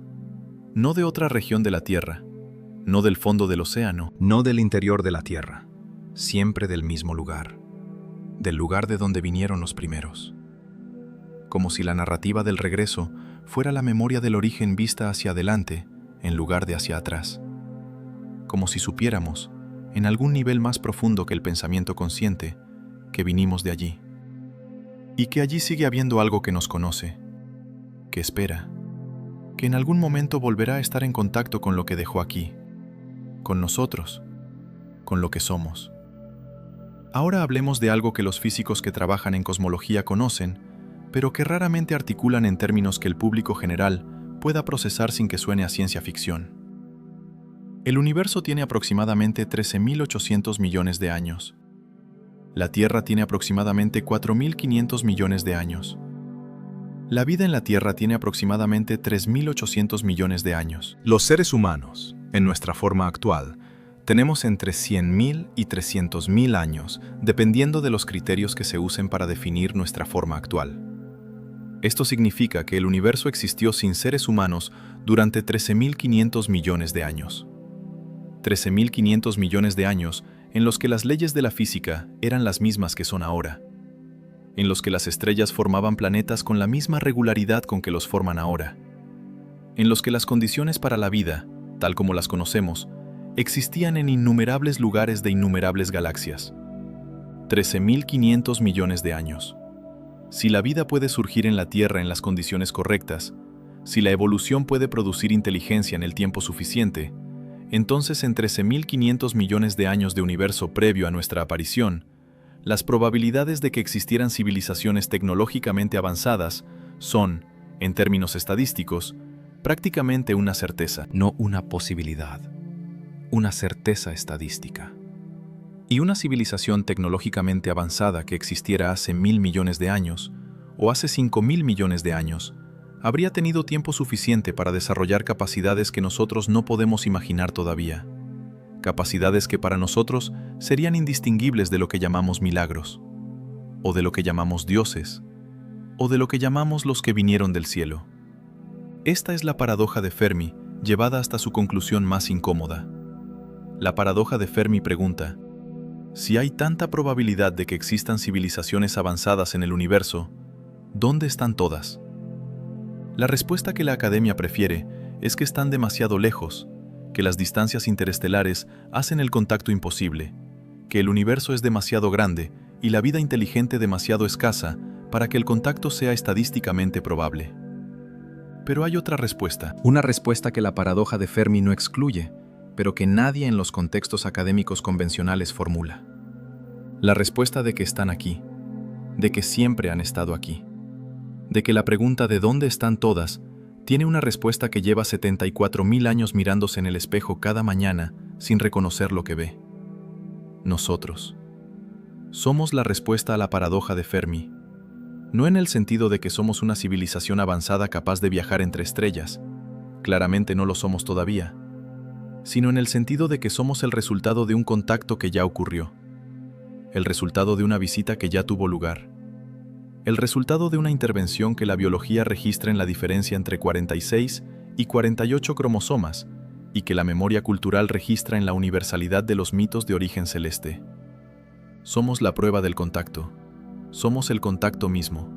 [SPEAKER 3] no de otra región de la Tierra, no del fondo del océano,
[SPEAKER 2] no del interior de la Tierra, siempre del mismo lugar, del lugar de donde vinieron los primeros. Como si la narrativa del regreso fuera la memoria del origen vista hacia adelante en lugar de hacia atrás. Como si supiéramos, en algún nivel más profundo que el pensamiento consciente, que vinimos de allí. Y que allí sigue habiendo algo que nos conoce, que espera, que en algún momento volverá a estar en contacto con lo que dejó aquí, con nosotros, con lo que somos. Ahora hablemos de algo que los físicos que trabajan en cosmología conocen, pero que raramente articulan en términos que el público general pueda procesar sin que suene a ciencia ficción. El universo tiene aproximadamente 13.800 millones de años. La Tierra tiene aproximadamente 4.500 millones de años. La vida en la Tierra tiene aproximadamente 3.800 millones de años. Los seres humanos, en nuestra forma actual, tenemos entre 100.000 y 300.000 años, dependiendo de los criterios que se usen para definir nuestra forma actual. Esto significa que el universo existió sin seres humanos durante 13.500 millones de años. 13.500 millones de años en los que las leyes de la física eran las mismas que son ahora. en los que las estrellas formaban planetas con la misma regularidad con que los forman ahora, en los que las condiciones para la vida, tal como las conocemos, existían en innumerables lugares de innumerables galaxias. 13.500 millones de años. Si la vida puede surgir en la Tierra en las condiciones correctas, si la evolución puede producir inteligencia en el tiempo suficiente, entonces en 13.500 millones de años de universo previo a nuestra aparición, las probabilidades de que existieran civilizaciones tecnológicamente avanzadas son, en términos estadísticos, prácticamente una certeza.
[SPEAKER 1] No una posibilidad, una certeza estadística. Y una civilización tecnológicamente avanzada que existiera hace 1.000 millones de años, o hace 5.000 millones de años, habría tenido tiempo suficiente para desarrollar capacidades que nosotros no podemos imaginar todavía. Capacidades que para nosotros serían indistinguibles de lo que llamamos milagros, o de lo que llamamos dioses, o de lo que llamamos los que vinieron del cielo. Esta es la paradoja de Fermi, llevada hasta su conclusión más incómoda. La paradoja de Fermi pregunta: si hay tanta probabilidad de que existan civilizaciones avanzadas en el universo, ¿dónde están todas? La respuesta que la academia prefiere es que están demasiado lejos, que las distancias interestelares hacen el contacto imposible, que el universo es demasiado grande y la vida inteligente demasiado escasa para que el contacto sea estadísticamente probable. Pero hay otra respuesta.
[SPEAKER 2] Una respuesta que la paradoja de Fermi no excluye, pero que nadie en los contextos académicos convencionales formula. La respuesta de que están aquí, de que siempre han estado aquí, de que la pregunta de dónde están todas tiene una respuesta que lleva 74.000 años mirándose en el espejo cada mañana sin reconocer lo que ve. Nosotros somos la respuesta a la paradoja de Fermi, no en el sentido de que somos una civilización avanzada capaz de viajar entre estrellas, claramente no lo somos todavía, sino en el sentido de que somos el resultado de un contacto que ya ocurrió, el resultado de una visita que ya tuvo lugar, el resultado de una intervención que la biología registra en la diferencia entre 46 y 48 cromosomas y que la memoria cultural registra en la universalidad de los mitos de origen celeste. Somos la prueba del contacto, somos el contacto mismo,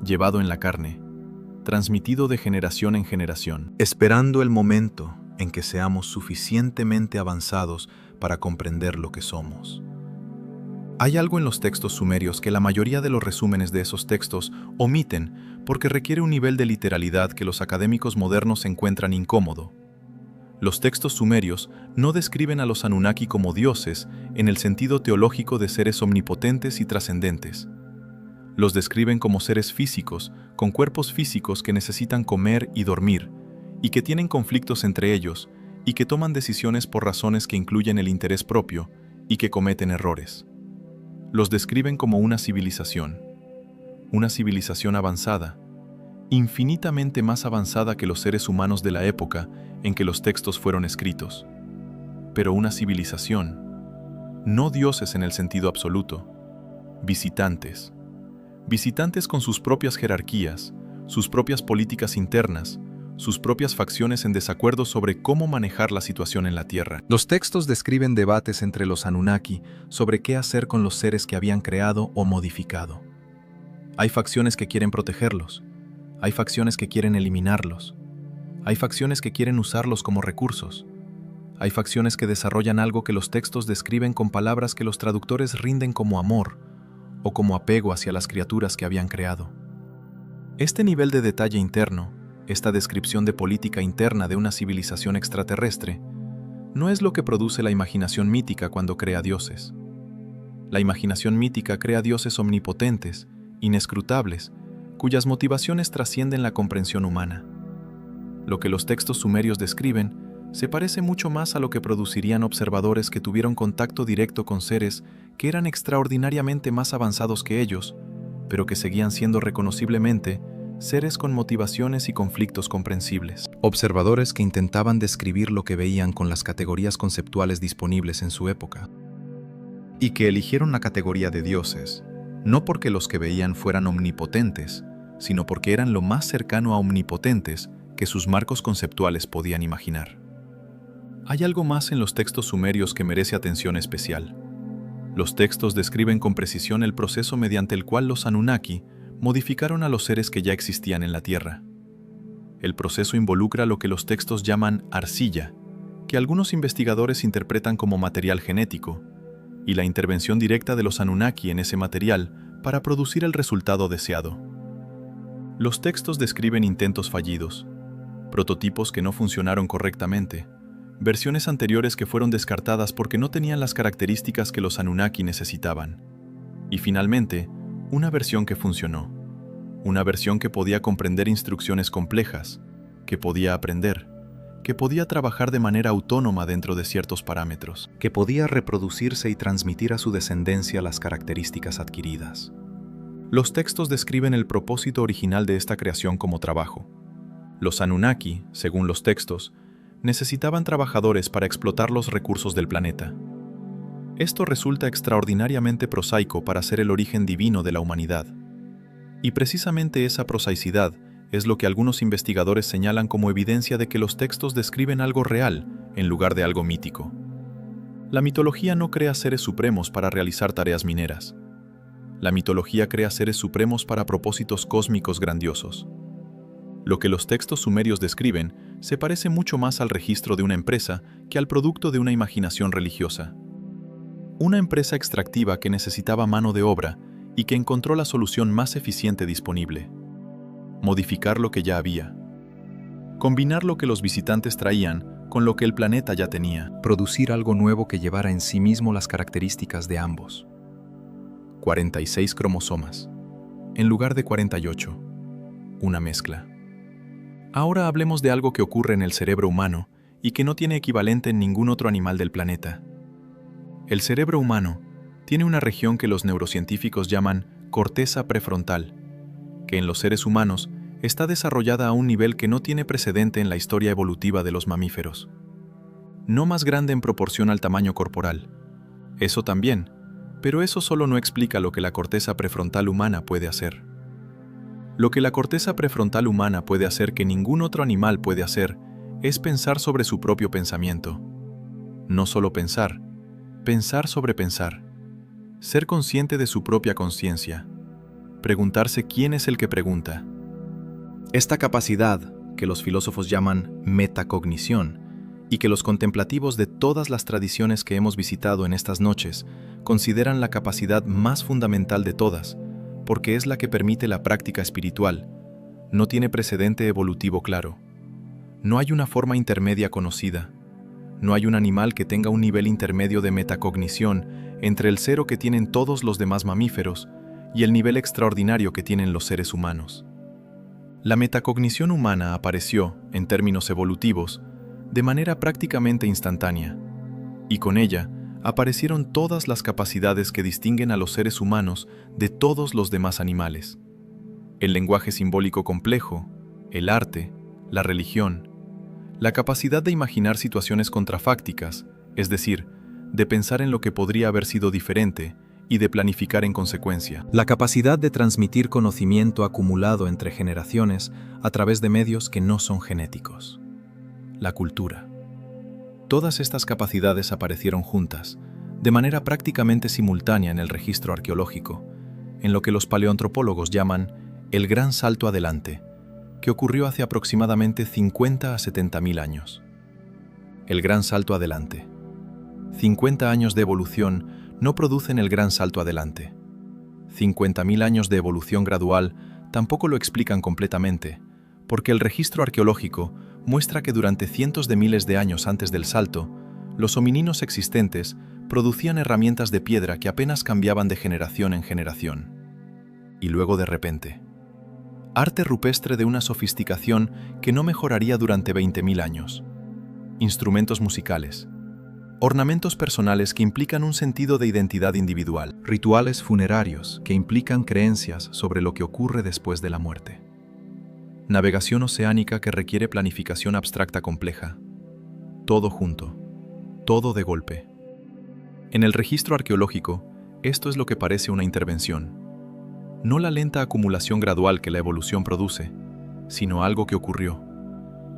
[SPEAKER 2] llevado en la carne, transmitido de generación en generación, esperando el momento en que seamos suficientemente avanzados para comprender lo que somos. Hay algo en los textos sumerios que la mayoría de los resúmenes de esos textos omiten porque requiere un nivel de literalidad que los académicos modernos encuentran incómodo. Los textos sumerios no describen a los Anunnaki como dioses en el sentido teológico de seres omnipotentes y trascendentes. Los describen como seres físicos, con cuerpos físicos que necesitan comer y dormir, y que tienen conflictos entre ellos, y que toman decisiones por razones que incluyen el interés propio, y que cometen errores. Los describen como una civilización avanzada, infinitamente más avanzada que los seres humanos de la época en que los textos fueron escritos. Pero una civilización, no dioses en el sentido absoluto, visitantes con sus propias jerarquías, sus propias políticas internas, sus propias facciones en desacuerdo sobre cómo manejar la situación en la Tierra. Los textos describen debates entre los Anunnaki sobre qué hacer con los seres que habían creado o modificado. Hay facciones que quieren protegerlos, hay facciones que quieren eliminarlos, hay facciones que quieren usarlos como recursos, hay facciones que desarrollan algo que los textos describen con palabras que los traductores rinden como amor o como apego hacia las criaturas que habían creado. Este nivel de detalle interno, esta descripción de política interna de una civilización extraterrestre, no es lo que produce la imaginación mítica cuando crea dioses. La imaginación mítica crea dioses omnipotentes, inescrutables, cuyas motivaciones trascienden la comprensión humana. Lo que los textos sumerios describen se parece mucho más a lo que producirían observadores que tuvieron contacto directo con seres que eran extraordinariamente más avanzados que ellos, pero que seguían siendo reconociblemente seres con motivaciones y conflictos comprensibles. Observadores que intentaban describir lo que veían con las categorías conceptuales disponibles en su época. Y que eligieron la categoría de dioses, no porque los que veían fueran omnipotentes, sino porque eran lo más cercano a omnipotentes que sus marcos conceptuales podían imaginar. Hay algo más en los textos sumerios que merece atención especial. Los textos describen con precisión el proceso mediante el cual los Anunnaki modificaron a los seres que ya existían en la Tierra. El proceso involucra lo que los textos llaman arcilla, que algunos investigadores interpretan como material genético, y la intervención directa de los Anunnaki en ese material para producir el resultado deseado. Los textos describen intentos fallidos, prototipos que no funcionaron correctamente, versiones anteriores que fueron descartadas porque no tenían las características que los Anunnaki necesitaban, y finalmente, una versión que funcionó, una versión que podía comprender instrucciones complejas, que podía aprender, que podía trabajar de manera autónoma dentro de ciertos parámetros,
[SPEAKER 1] que podía reproducirse y transmitir a su descendencia las características adquiridas.
[SPEAKER 2] Los textos describen el propósito original de esta creación como trabajo. Los Anunnaki, según los textos, necesitaban trabajadores para explotar los recursos del planeta. Esto resulta extraordinariamente prosaico para ser el origen divino de la humanidad. Y precisamente esa prosaicidad es lo que algunos investigadores señalan como evidencia de que los textos describen algo real en lugar de algo mítico. La mitología no crea seres supremos para realizar tareas mineras. La mitología crea seres supremos para propósitos cósmicos grandiosos. Lo que los textos sumerios describen se parece mucho más al registro de una empresa que al producto de una imaginación religiosa. Una empresa extractiva que necesitaba mano de obra y que encontró la solución más eficiente disponible: modificar lo que ya había. Combinar lo que los visitantes traían con lo que el planeta ya tenía.
[SPEAKER 1] Producir algo nuevo que llevara en sí mismo las características de ambos.
[SPEAKER 2] 46 cromosomas, en lugar de 48. Una mezcla. Ahora hablemos de algo que ocurre en el cerebro humano y que no tiene equivalente en ningún otro animal del planeta. El cerebro humano tiene una región que los neurocientíficos llaman corteza prefrontal, que en los seres humanos está desarrollada a un nivel que no tiene precedente en la historia evolutiva de los mamíferos. No más grande en proporción al tamaño corporal. Eso también, pero eso solo no explica lo que la corteza prefrontal humana puede hacer. Lo que la corteza prefrontal humana puede hacer que ningún otro animal puede hacer es pensar sobre su propio pensamiento. No solo pensar, pensar sobre pensar. Ser consciente de su propia conciencia. Preguntarse quién es el que pregunta. Esta capacidad, que los filósofos llaman metacognición, y que los contemplativos de todas las tradiciones que hemos visitado en estas noches consideran la capacidad más fundamental de todas, porque es la que permite la práctica espiritual, no tiene precedente evolutivo claro. No hay una forma intermedia conocida. No hay un animal que tenga un nivel intermedio de metacognición entre el cero que tienen todos los demás mamíferos y el nivel extraordinario que tienen los seres humanos. La metacognición humana apareció, en términos evolutivos, de manera prácticamente instantánea, y con ella aparecieron todas las capacidades que distinguen a los seres humanos de todos los demás animales. El lenguaje simbólico complejo, el arte, la religión, la capacidad de imaginar situaciones contrafácticas, es decir, de pensar en lo que podría haber sido diferente y de planificar en consecuencia.
[SPEAKER 1] La capacidad de transmitir conocimiento acumulado entre generaciones a través de medios que no son genéticos. La cultura. Todas estas capacidades aparecieron juntas, de manera prácticamente simultánea en el registro arqueológico, en lo que los paleoantropólogos llaman el gran salto adelante, que ocurrió hace aproximadamente 50 a 70.000 años. El gran salto adelante. 50 años de evolución no producen el gran salto adelante. 50.000 años de evolución gradual tampoco lo explican completamente, porque el registro arqueológico muestra que durante cientos de miles de años antes del salto, los homininos existentes producían herramientas de piedra que apenas cambiaban de generación en generación. Y luego de repente, arte rupestre de una sofisticación que no mejoraría durante 20.000 años. Instrumentos musicales. Ornamentos personales que implican un sentido de identidad individual. Rituales funerarios que implican creencias sobre lo que ocurre después de la muerte.
[SPEAKER 2] Navegación oceánica que requiere planificación abstracta compleja. Todo junto. Todo de golpe. En el registro arqueológico, esto es lo que parece una intervención. No la lenta acumulación gradual que la evolución produce, sino algo que ocurrió,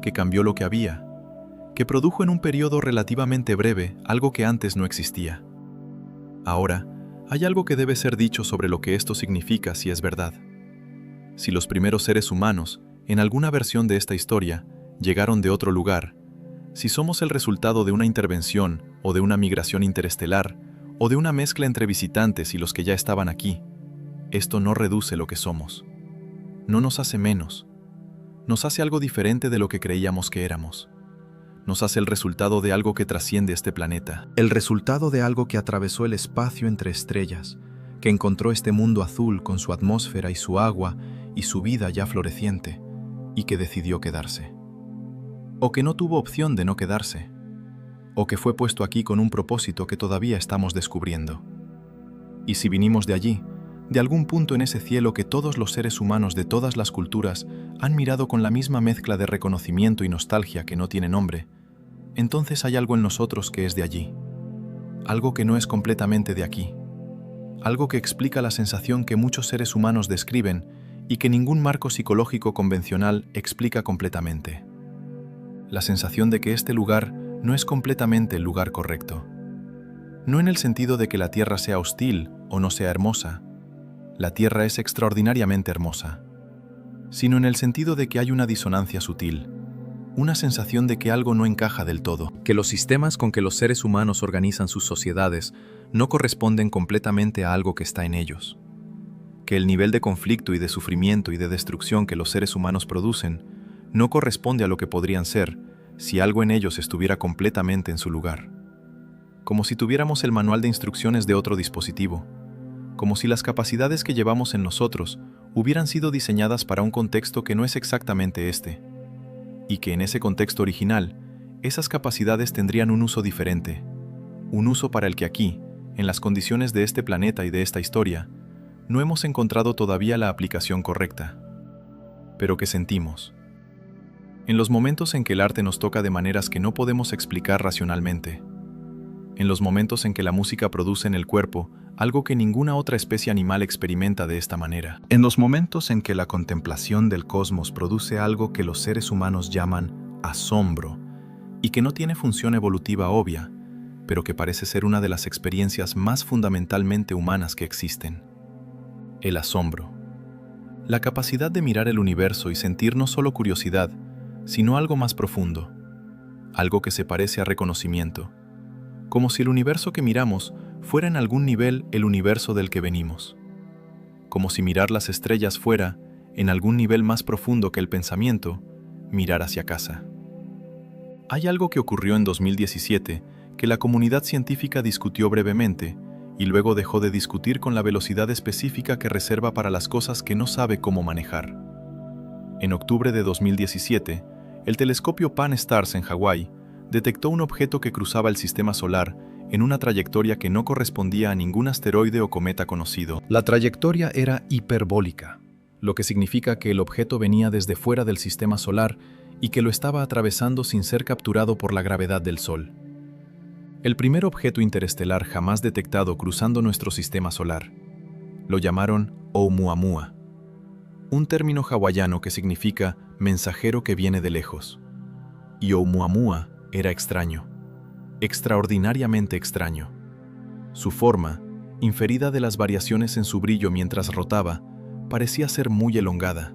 [SPEAKER 2] que cambió lo que había, que produjo en un periodo relativamente breve algo que antes no existía. Ahora, hay algo que debe ser dicho sobre lo que esto significa si es verdad. Si los primeros seres humanos, en alguna versión de esta historia, llegaron de otro lugar, si somos el resultado de una intervención o de una migración interestelar, o de una mezcla entre visitantes y los que ya estaban aquí, esto no reduce lo que somos. No nos hace menos. Nos hace algo diferente de lo que creíamos que éramos. Nos hace el resultado de algo que trasciende este planeta.
[SPEAKER 3] El resultado de algo que atravesó el espacio entre estrellas, que encontró este mundo azul con su atmósfera y su agua y su vida ya floreciente, y que decidió quedarse. O que no tuvo opción de no quedarse. O que fue puesto aquí con un propósito que todavía estamos descubriendo. Y si vinimos de allí, de algún punto en ese cielo que todos los seres humanos de todas las culturas han mirado con la misma mezcla de reconocimiento y nostalgia que no tiene nombre, entonces hay algo en nosotros que es de allí. Algo que no es completamente de aquí. Algo que explica la sensación que muchos seres humanos describen y que ningún marco psicológico convencional explica completamente. La sensación de que este lugar no es completamente el lugar correcto. No en el sentido de que la Tierra sea hostil o no sea hermosa. La Tierra es extraordinariamente hermosa. Sino en el sentido de que hay una disonancia sutil. Una sensación de que algo no encaja del todo. Que los sistemas con que los seres humanos organizan sus sociedades no corresponden completamente a algo que está en ellos. Que el nivel de conflicto y de sufrimiento y de destrucción que los seres humanos producen no corresponde a lo que podrían ser si algo en ellos estuviera completamente en su lugar. Como si tuviéramos el manual de instrucciones de otro dispositivo. Como si las capacidades que llevamos en nosotros hubieran sido diseñadas para un contexto que no es exactamente este. Y que en ese contexto original, esas capacidades tendrían un uso diferente. Un uso para el que aquí, en las condiciones de este planeta y de esta historia, no hemos encontrado todavía la aplicación correcta. Pero que sentimos. En los momentos en que el arte nos toca de maneras que no podemos explicar racionalmente. En los momentos en que la música produce en el cuerpo algo que ninguna otra especie animal experimenta de esta manera. En los momentos en que la contemplación del cosmos produce algo que los seres humanos llaman asombro y que no tiene función evolutiva obvia, pero que parece ser una de las experiencias más fundamentalmente humanas que existen. El asombro. La capacidad de mirar el universo y sentir no solo curiosidad, sino algo más profundo, algo que se parece a reconocimiento, como si el universo que miramos fuera en algún nivel el universo del que venimos, como si mirar las estrellas fuera, en algún nivel más profundo que el pensamiento, mirar hacia casa. Hay algo que ocurrió en 2017 que la comunidad científica discutió brevemente y luego dejó de discutir con la velocidad específica que reserva para las cosas que no sabe cómo manejar. En octubre de 2017, el telescopio Pan-STARRS en Hawái detectó un objeto que cruzaba el sistema solar en una trayectoria que no correspondía a ningún asteroide o cometa conocido. La trayectoria era hiperbólica, lo que significa que el objeto venía desde fuera del sistema solar y que lo estaba atravesando sin ser capturado por la gravedad del Sol. El primer objeto interestelar jamás detectado cruzando nuestro sistema solar. Lo llamaron Oumuamua, un término hawaiano que significa mensajero que viene de lejos. Y Oumuamua era extraño, extraordinariamente extraño. Su forma, inferida de las variaciones en su brillo mientras rotaba, parecía ser muy elongada,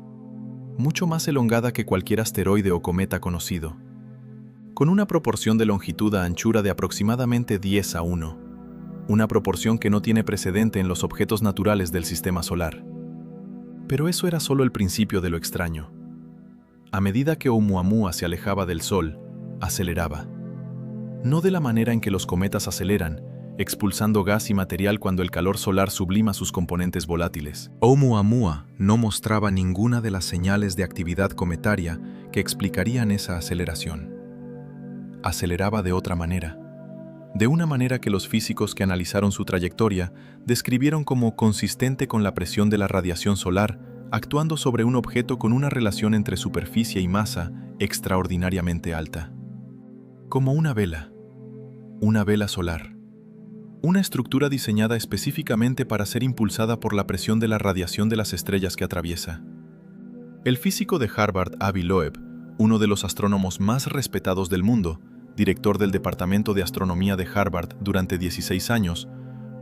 [SPEAKER 3] mucho más elongada que cualquier asteroide o cometa conocido, con una proporción de longitud a anchura de aproximadamente 10:1, una proporción que no tiene precedente en los objetos naturales del sistema solar. Pero eso era solo el principio de lo extraño. A medida que Oumuamua se alejaba del Sol, aceleraba. No de la manera en que los cometas aceleran, expulsando gas y material cuando el calor solar sublima sus componentes volátiles. Oumuamua no mostraba ninguna de las señales de actividad cometaria que explicarían esa aceleración. Aceleraba de otra manera. De una manera que los físicos que analizaron su trayectoria describieron como consistente con la presión de la radiación solar actuando sobre un objeto con una relación entre superficie y masa extraordinariamente alta. Como una vela solar. Una estructura diseñada específicamente para ser impulsada por la presión de la radiación de las estrellas que atraviesa. El físico de Harvard, Avi Loeb, uno de los astrónomos más respetados del mundo, director del Departamento de Astronomía de Harvard durante 16 años,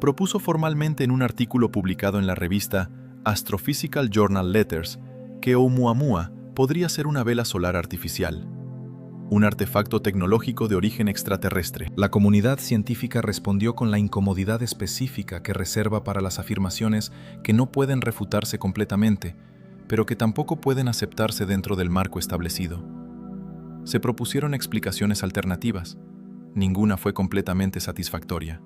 [SPEAKER 2] propuso formalmente en un artículo publicado en la revista Astrophysical Journal Letters que Oumuamua podría ser una vela solar artificial, un artefacto tecnológico de origen extraterrestre.
[SPEAKER 3] La comunidad científica respondió con la incomodidad específica que reserva para las afirmaciones que no pueden refutarse completamente, pero que tampoco pueden aceptarse dentro del marco establecido. Se propusieron explicaciones alternativas. Ninguna fue completamente satisfactoria.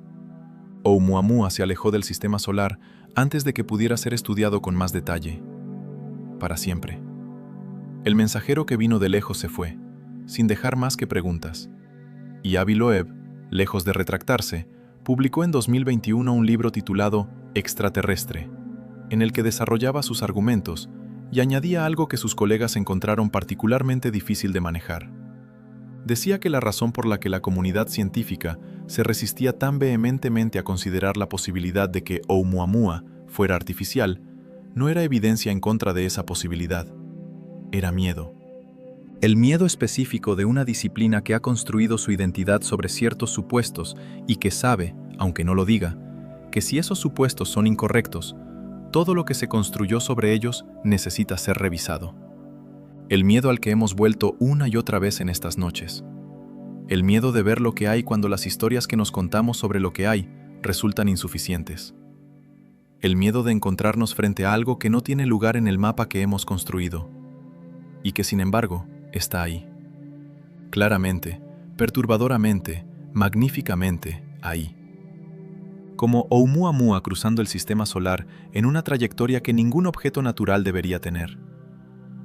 [SPEAKER 3] Oumuamua se alejó del sistema solar antes de que pudiera ser estudiado con más detalle. Para siempre. El mensajero que vino de lejos se fue, sin dejar más que preguntas. Y Avi Loeb, lejos de retractarse, publicó en 2021 un libro titulado Extraterrestre, en el que desarrollaba sus argumentos y añadía algo que sus colegas encontraron particularmente difícil de manejar. Decía que la razón por la que la comunidad científica se resistía tan vehementemente a considerar la posibilidad de que Oumuamua fuera artificial no era evidencia en contra de esa posibilidad, era miedo. El miedo específico de una disciplina que ha construido su identidad sobre ciertos supuestos y que sabe, aunque no lo diga, que si esos supuestos son incorrectos, todo lo que se construyó sobre ellos necesita ser revisado. El miedo al que hemos vuelto una y otra vez en estas noches. El miedo de ver lo que hay cuando las historias que nos contamos sobre lo que hay resultan insuficientes. El miedo de encontrarnos frente a algo que no tiene lugar en el mapa que hemos construido y que, sin embargo, está ahí. Claramente, perturbadoramente, magníficamente, ahí. Como Oumuamua cruzando el sistema solar en una trayectoria que ningún objeto natural debería tener.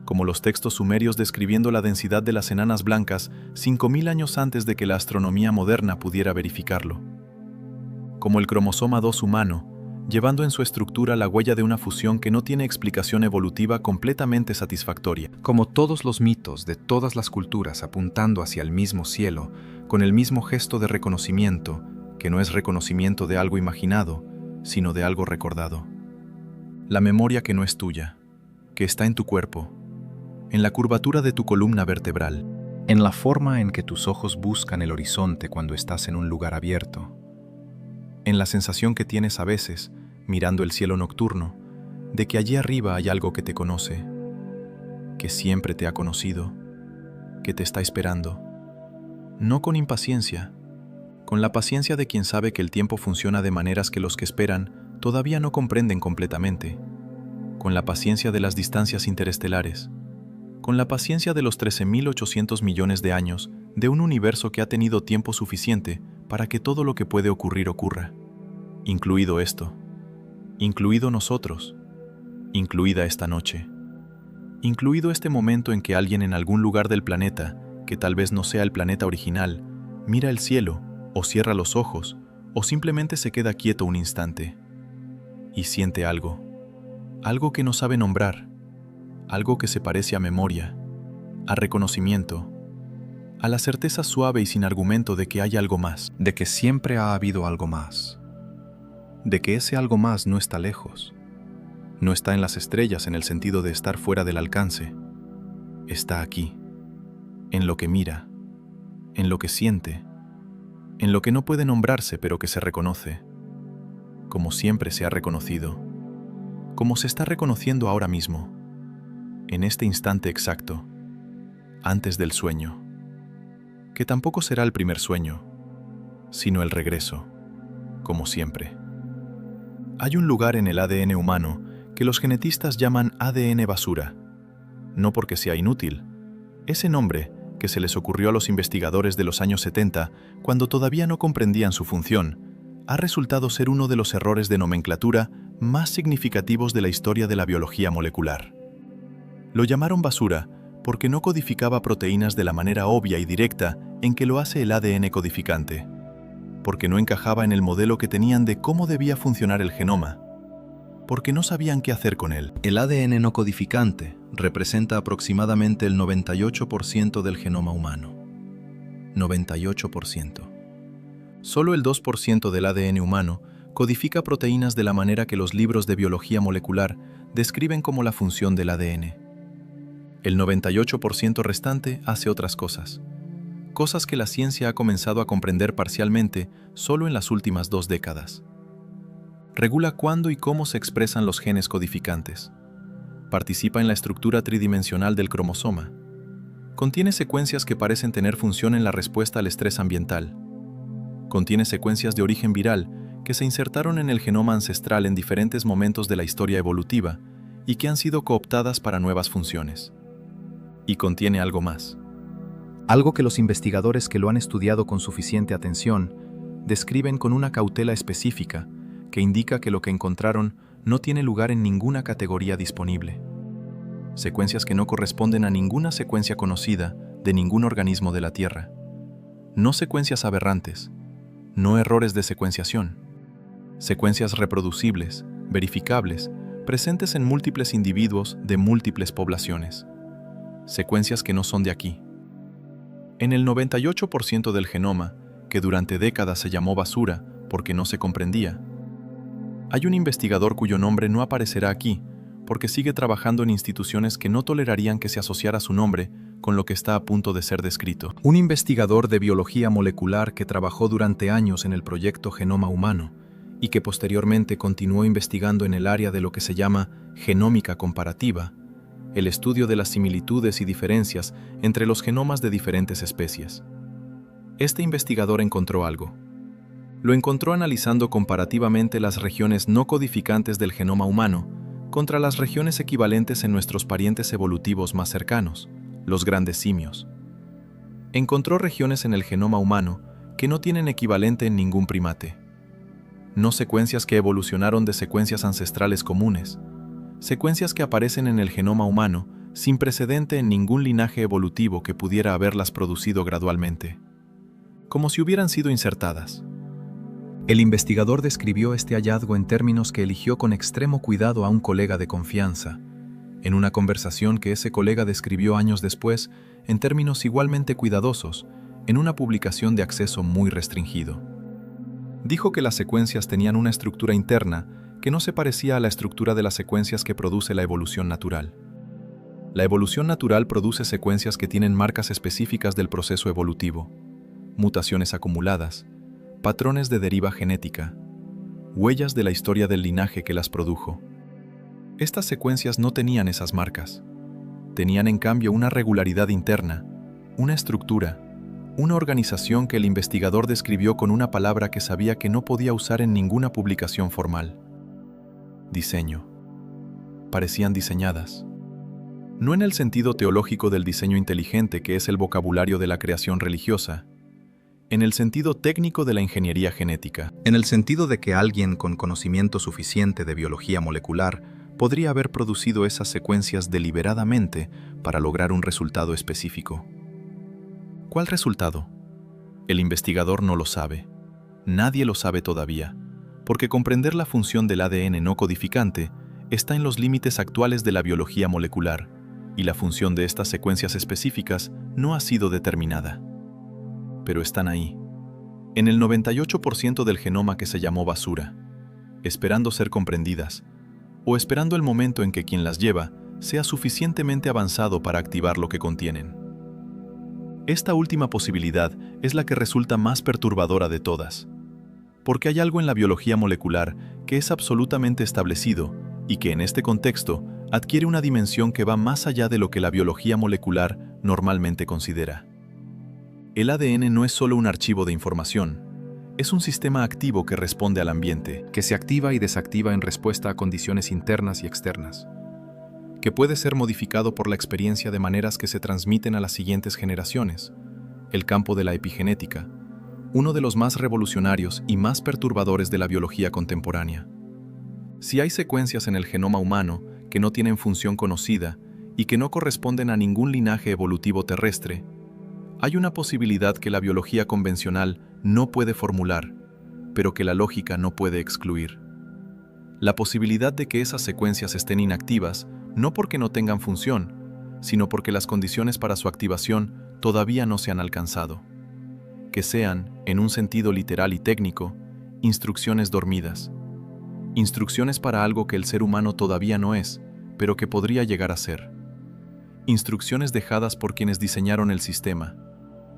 [SPEAKER 3] Como los textos sumerios describiendo la densidad de las enanas blancas 5000 años antes de que la astronomía moderna pudiera verificarlo. Como el cromosoma 2 humano, llevando en su estructura la huella de una fusión que no tiene explicación evolutiva completamente satisfactoria.
[SPEAKER 1] Como todos los mitos de todas las culturas apuntando hacia el mismo cielo, con el mismo gesto de reconocimiento, que no es reconocimiento de algo imaginado, sino de algo recordado. La memoria que no es tuya, que está en tu cuerpo, en la curvatura de tu columna vertebral, en la forma en que tus ojos buscan el horizonte cuando estás en un lugar abierto, en la sensación que tienes a veces, mirando el cielo nocturno, de que allí arriba hay algo que te conoce, que siempre te ha conocido, que te está esperando. No con impaciencia, con la paciencia de quien sabe que el tiempo funciona de maneras que los que esperan todavía no comprenden completamente, con la paciencia de las distancias interestelares, con la paciencia de los 13.800 millones de años de un universo que ha tenido tiempo suficiente para que todo lo que puede ocurrir ocurra, incluido esto, incluido nosotros, incluida esta noche, incluido este momento en que alguien en algún lugar del planeta, que tal vez no sea el planeta original, mira el cielo, o cierra los ojos, o simplemente se queda quieto un instante, y siente algo, algo que no sabe nombrar, algo que se parece a memoria, a reconocimiento, a la certeza suave y sin argumento de que hay algo más,
[SPEAKER 3] De que siempre ha habido algo más.
[SPEAKER 1] de que ese algo más no está lejos, no está en las estrellas en el sentido de estar fuera del alcance, está aquí, en lo que mira, en lo que siente, en lo que no puede nombrarse pero que se reconoce, como siempre se ha reconocido, como se está reconociendo ahora mismo, en este instante exacto, antes del sueño, que tampoco será el primer sueño, sino el regreso, como siempre. Hay un lugar en el ADN humano que los genetistas llaman ADN basura, no porque sea inútil. Ese nombre, que se les ocurrió a los investigadores de los años 70, cuando todavía no comprendían su función, ha resultado ser uno de los errores de nomenclatura más significativos de la historia de la biología molecular. Lo llamaron basura porque no codificaba proteínas de la manera obvia y directa en que lo hace el ADN codificante, porque no encajaba en el modelo que tenían de cómo debía funcionar el genoma, porque no sabían qué hacer con él. El ADN no codificante representa aproximadamente el 98% del genoma humano. 98%. Solo el 2% del ADN humano codifica proteínas de la manera que los libros de biología molecular describen como la función del ADN. El 98% restante hace otras cosas, cosas que la ciencia ha comenzado a comprender parcialmente solo en las últimas 2 décadas.
[SPEAKER 2] Regula cuándo y cómo se expresan los genes codificantes. Participa en la estructura tridimensional del cromosoma. Contiene secuencias que parecen tener función en la respuesta al estrés ambiental. Contiene secuencias de origen viral que se insertaron en el genoma ancestral en diferentes momentos de la historia evolutiva y que han sido cooptadas para nuevas funciones. Y contiene algo más.
[SPEAKER 3] Algo que los investigadores que lo han estudiado con suficiente atención describen con una cautela específica que indica que lo que encontraron no tiene lugar en ninguna categoría disponible. Secuencias que no corresponden a ninguna secuencia conocida de ningún organismo de la Tierra. No secuencias aberrantes, no errores de secuenciación. Secuencias reproducibles, verificables, presentes en múltiples individuos de múltiples poblaciones. Secuencias que no son de aquí. En el 98% del genoma, que durante décadas se llamó basura porque no se comprendía, hay un investigador cuyo nombre no aparecerá aquí, porque sigue trabajando en instituciones que no tolerarían que se asociara su nombre con lo que está a punto de ser descrito. Un investigador de biología molecular que trabajó durante años en el proyecto Genoma Humano y que posteriormente continuó investigando en el área de lo que se llama genómica comparativa, el estudio de las similitudes y diferencias entre los genomas de diferentes especies. Este investigador encontró algo. Lo encontró analizando comparativamente las regiones no codificantes del genoma humano contra las regiones equivalentes en nuestros parientes evolutivos más cercanos, los grandes simios. Encontró regiones en el genoma humano que no tienen equivalente en ningún primate. No secuencias que evolucionaron de secuencias ancestrales comunes, secuencias que aparecen en el genoma humano sin precedente en ningún linaje evolutivo que pudiera haberlas producido gradualmente, como si hubieran sido insertadas. El investigador describió este hallazgo en términos que eligió con extremo cuidado a un colega de confianza, en una conversación que ese colega describió años después en términos igualmente cuidadosos, en una publicación de acceso muy restringido. Dijo que las secuencias tenían una estructura interna que no se parecía a la estructura de las secuencias que produce la evolución natural. La evolución natural produce secuencias que tienen marcas específicas del proceso evolutivo, mutaciones acumuladas, patrones de deriva genética, huellas de la historia del linaje que las produjo. Estas secuencias no tenían esas marcas. Tenían en cambio una regularidad interna, una estructura, una organización que el investigador describió con una palabra que sabía que no podía usar en ninguna publicación formal. Diseño. Parecían diseñadas. No en el sentido teológico del diseño inteligente que es el vocabulario de la creación religiosa, en el sentido técnico de la ingeniería genética. En el sentido de que alguien con conocimiento suficiente de biología molecular podría haber producido esas secuencias deliberadamente para lograr un resultado específico. ¿Cuál resultado? El investigador no lo sabe. Nadie lo sabe todavía, porque comprender la función del ADN no codificante está en los límites actuales de la biología molecular, y la función de estas secuencias específicas no ha sido determinada. Pero están ahí, en el 98% del genoma que se llamó basura, esperando ser comprendidas, o esperando el momento en que quien las lleva sea suficientemente avanzado para activar lo que contienen. Esta última posibilidad es la que resulta más perturbadora de todas, porque hay algo en la biología molecular que es absolutamente establecido y que en este contexto adquiere una dimensión que va más allá de lo que la biología molecular normalmente considera. El ADN no es solo un archivo de información, es un sistema activo que responde al ambiente, que se activa y desactiva en respuesta a condiciones internas y externas, que puede ser modificado por la experiencia de maneras que se transmiten a las siguientes generaciones. El campo de la epigenética, uno de los más revolucionarios y más perturbadores de la biología contemporánea. Si hay secuencias en el genoma humano que no tienen función conocida y que no corresponden a ningún linaje evolutivo terrestre, hay una posibilidad que la biología convencional no puede formular, pero que la lógica no puede excluir. La posibilidad de que esas secuencias estén inactivas, no porque no tengan función, sino porque las condiciones para su activación todavía no se han alcanzado. Que sean, en un sentido literal y técnico, instrucciones dormidas. Instrucciones para algo que el ser humano todavía no es, pero que podría llegar a ser. Instrucciones dejadas por quienes diseñaron el sistema,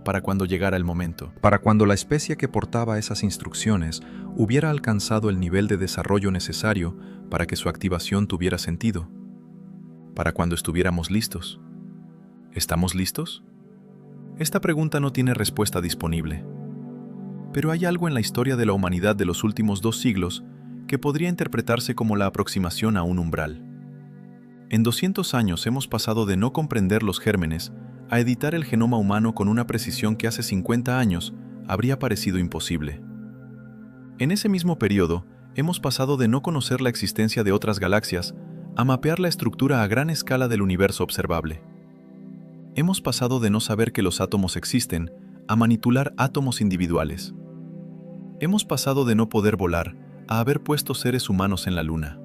[SPEAKER 2] para cuando llegara el momento.
[SPEAKER 1] Para cuando la especie que portaba esas instrucciones hubiera alcanzado el nivel de desarrollo necesario para que su activación tuviera sentido. Para cuando estuviéramos listos. ¿Estamos listos? Esta pregunta no tiene respuesta disponible. Pero hay algo en la historia de la humanidad de los últimos 2 siglos que podría interpretarse como la aproximación a un umbral. En 200 años hemos pasado de no comprender los gérmenes a editar el genoma humano con una precisión que hace 50 años habría parecido imposible. En ese mismo periodo, hemos pasado de no conocer la existencia de otras galaxias a mapear la estructura a gran escala del universo observable. Hemos pasado de no saber que los átomos existen a manipular átomos individuales. Hemos pasado de no poder volar a haber puesto seres humanos en la Luna.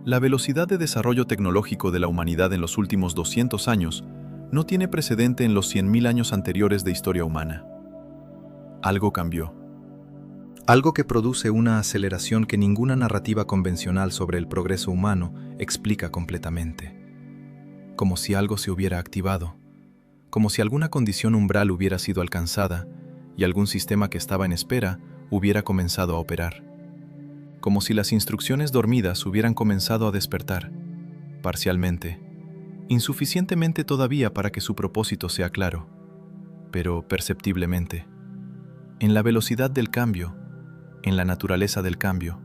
[SPEAKER 1] La velocidad de desarrollo tecnológico de la humanidad en los últimos 200 años no tiene precedente en los 100.000 años anteriores de historia humana. Algo cambió.
[SPEAKER 3] Algo que produce una aceleración que ninguna narrativa convencional sobre el progreso humano explica completamente. Como si algo se hubiera activado, como si alguna condición umbral hubiera sido alcanzada y algún sistema que estaba en espera hubiera comenzado a operar. Como si las instrucciones dormidas hubieran comenzado a despertar, parcialmente, insuficientemente todavía para que su propósito sea claro, pero perceptiblemente, en la velocidad del cambio, en la naturaleza del cambio,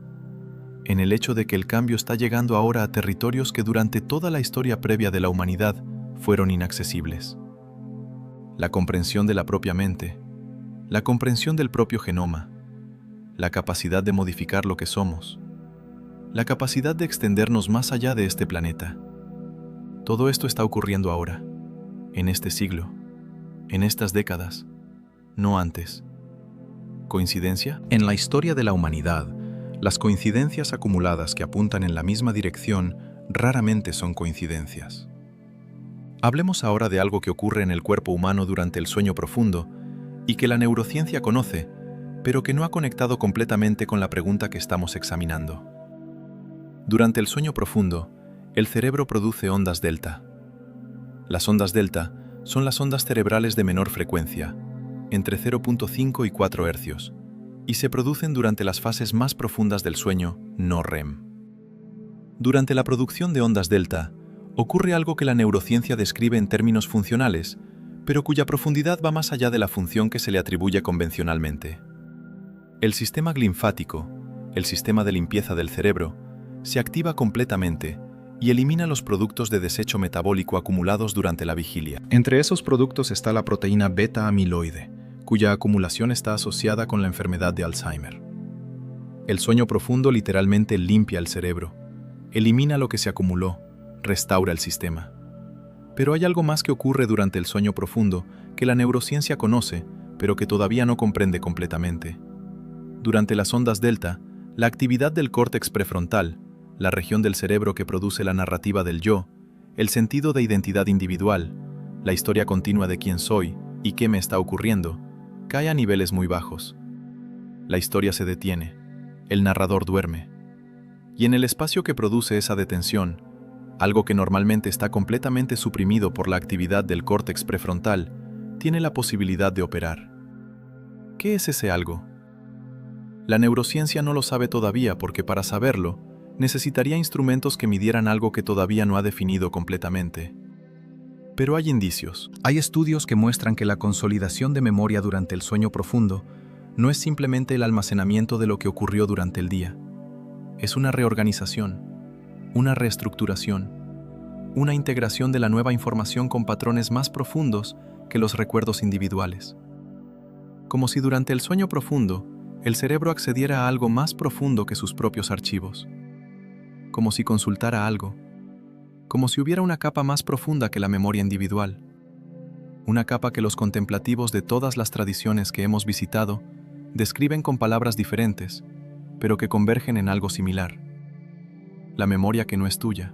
[SPEAKER 3] en el hecho de que el cambio está llegando ahora a territorios que durante toda la historia previa de la humanidad fueron inaccesibles. La comprensión de la propia mente, la comprensión del propio genoma, la capacidad de modificar lo que somos, la capacidad de extendernos más allá de este planeta. Todo esto está ocurriendo ahora, en este siglo, en estas décadas, no antes. ¿Coincidencia?
[SPEAKER 1] En la historia de la humanidad, las coincidencias acumuladas que apuntan en la misma dirección raramente son coincidencias. Hablemos ahora de algo que ocurre en el cuerpo humano durante el sueño profundo y que la neurociencia conoce, pero que no ha conectado completamente con la pregunta que estamos examinando. Durante el sueño profundo, el cerebro produce ondas delta. Las ondas delta son las ondas cerebrales de menor frecuencia, entre 0.5 y 4 Hz, y se producen durante las fases más profundas del sueño no REM. Durante la producción de ondas delta, ocurre algo que la neurociencia describe en términos funcionales, pero cuya profundidad va más allá de la función que se le atribuye convencionalmente. El sistema linfático, el sistema de limpieza del cerebro, se activa completamente y elimina los productos de desecho metabólico acumulados durante la vigilia.
[SPEAKER 3] Entre esos productos está la proteína beta-amiloide, cuya acumulación está asociada con la enfermedad de Alzheimer. El sueño profundo literalmente limpia el cerebro, elimina lo que se acumuló, restaura el sistema. Pero hay algo más que ocurre durante el sueño profundo que la neurociencia conoce, pero que todavía no comprende completamente. Durante las ondas delta, la actividad del córtex prefrontal, la región del cerebro que produce la narrativa del yo, el sentido de identidad individual, la historia continua de quién soy y qué me está ocurriendo, cae a niveles muy bajos. La historia se detiene, el narrador duerme. Y en el espacio que produce esa detención, algo que normalmente está completamente suprimido por la actividad del córtex prefrontal, tiene la posibilidad de operar. ¿Qué es ese algo? La neurociencia no lo sabe todavía porque para saberlo, necesitaría instrumentos que midieran algo que todavía no ha definido completamente. Pero hay indicios.
[SPEAKER 2] Hay estudios que muestran que la consolidación de memoria durante el sueño profundo no es simplemente el almacenamiento de lo que ocurrió durante el día. Es una reorganización, una reestructuración, una integración de la nueva información con patrones más profundos que los recuerdos individuales. Como si durante el sueño profundo, el cerebro accediera a algo más profundo que sus propios archivos. Como si consultara algo. Como si hubiera una capa más profunda que la memoria individual. Una capa que los contemplativos de todas las tradiciones que hemos visitado describen con palabras diferentes, pero que convergen en algo similar. La memoria que no es tuya.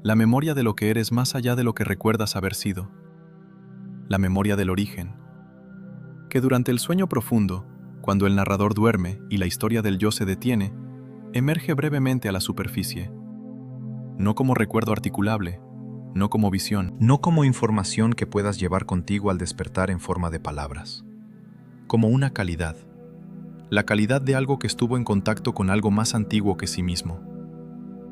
[SPEAKER 2] La memoria de lo que eres más allá de lo que recuerdas haber sido. La memoria del origen. Que durante el sueño profundo, cuando el narrador duerme y la historia del yo se detiene, emerge brevemente a la superficie. No como recuerdo articulable, no como visión, no como información que puedas llevar contigo al despertar en forma de palabras, como una calidad, la calidad de algo que estuvo en contacto con algo más antiguo que sí mismo,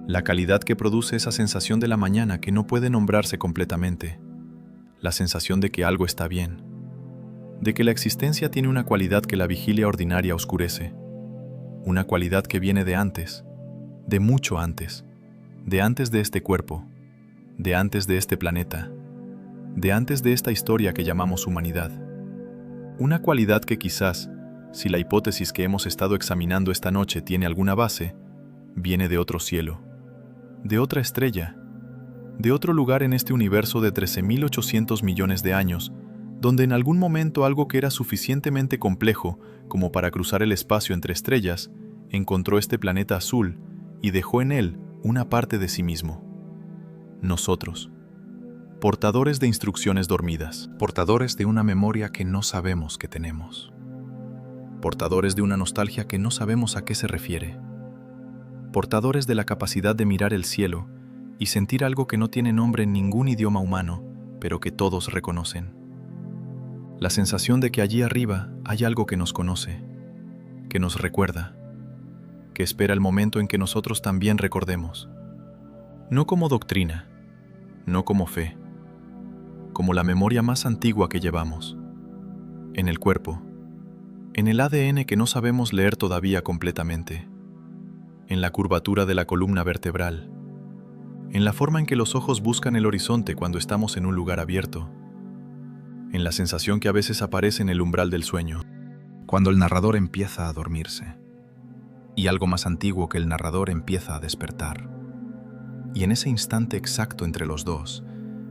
[SPEAKER 2] la calidad que produce esa sensación de la mañana que no puede nombrarse completamente, la sensación de que algo está bien, de que la existencia tiene una cualidad que la vigilia ordinaria oscurece, una cualidad que viene de antes, de mucho antes, de antes de este cuerpo, de antes de este planeta, de antes de esta historia que llamamos humanidad. Una cualidad que quizás, si la hipótesis que hemos estado examinando esta noche tiene alguna base, viene de otro cielo, de otra estrella, de otro lugar en este universo de 13.800 millones de años, donde en algún momento algo que era suficientemente complejo como para cruzar el espacio entre estrellas, encontró este planeta azul y dejó en él una parte de sí mismo. Nosotros, portadores de instrucciones dormidas, portadores de una memoria que no sabemos que tenemos, portadores de una nostalgia que no sabemos a qué se refiere, portadores de la capacidad de mirar el cielo y sentir algo que no tiene nombre en ningún idioma humano, pero que todos reconocen. La sensación de que allí arriba hay algo que nos conoce, que nos recuerda, que espera el momento en que nosotros también recordemos. No como doctrina, no como fe, como la memoria más antigua que llevamos, en el cuerpo, en el ADN que no sabemos leer todavía completamente, en la curvatura de la columna vertebral, en la forma en que los ojos buscan el horizonte cuando estamos en un lugar abierto, en la sensación que a veces aparece en el umbral del sueño,
[SPEAKER 1] Cuando el narrador empieza a dormirse, y algo más antiguo que el narrador empieza a despertar. Y en ese instante exacto entre los dos,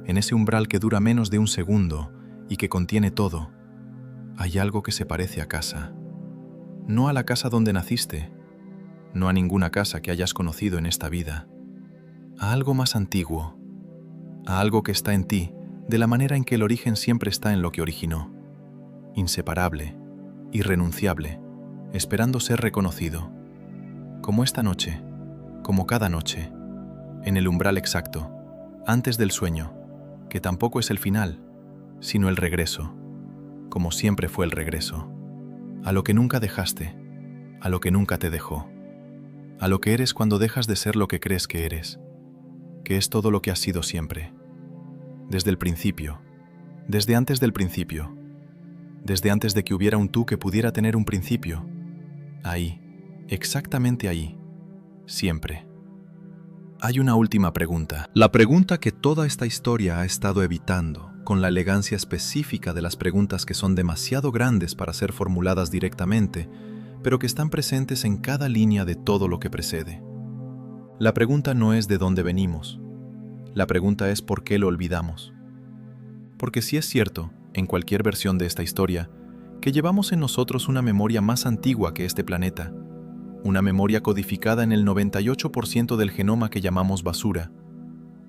[SPEAKER 1] en ese umbral que dura menos de un segundo y que contiene todo, hay algo que se parece a casa. No a la casa donde naciste, no a ninguna casa que hayas conocido en esta vida, a algo más antiguo, a algo que está en ti, de la manera en que el origen siempre está en lo que originó, inseparable, irrenunciable, esperando ser reconocido, como esta noche, como cada noche, en el umbral exacto, antes del sueño, que tampoco es el final, sino el regreso, como siempre fue el regreso, a lo que nunca dejaste, a lo que nunca te dejó, a lo que eres cuando dejas de ser lo que crees que eres, que es todo lo que has sido siempre, desde el principio, desde antes del principio, desde antes de que hubiera un tú que pudiera tener un principio, ahí, exactamente ahí, siempre. Hay una última pregunta. La pregunta que toda esta historia ha estado evitando, con la elegancia específica de las preguntas que son demasiado grandes para ser formuladas directamente, pero que están presentes en cada línea de todo lo que precede. La pregunta no es de dónde venimos. La pregunta es por qué lo olvidamos. Porque si es cierto, en cualquier versión de esta historia, que llevamos en nosotros una memoria más antigua que este planeta, una memoria codificada en el 98% del genoma que llamamos basura,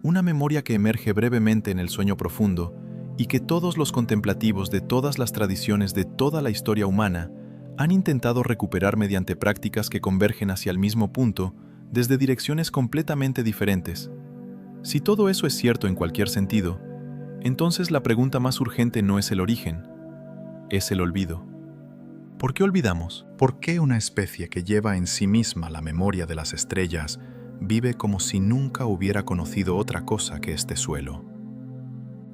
[SPEAKER 1] una memoria que emerge brevemente en el sueño profundo y que todos los contemplativos de todas las tradiciones de toda la historia humana han intentado recuperar mediante prácticas que convergen hacia el mismo punto desde direcciones completamente diferentes. Si todo eso es cierto en cualquier sentido, entonces la pregunta más urgente no es el origen, es el olvido. ¿Por qué olvidamos? ¿Por qué una especie que lleva en sí misma la memoria de las estrellas vive como si nunca hubiera conocido otra cosa que este suelo?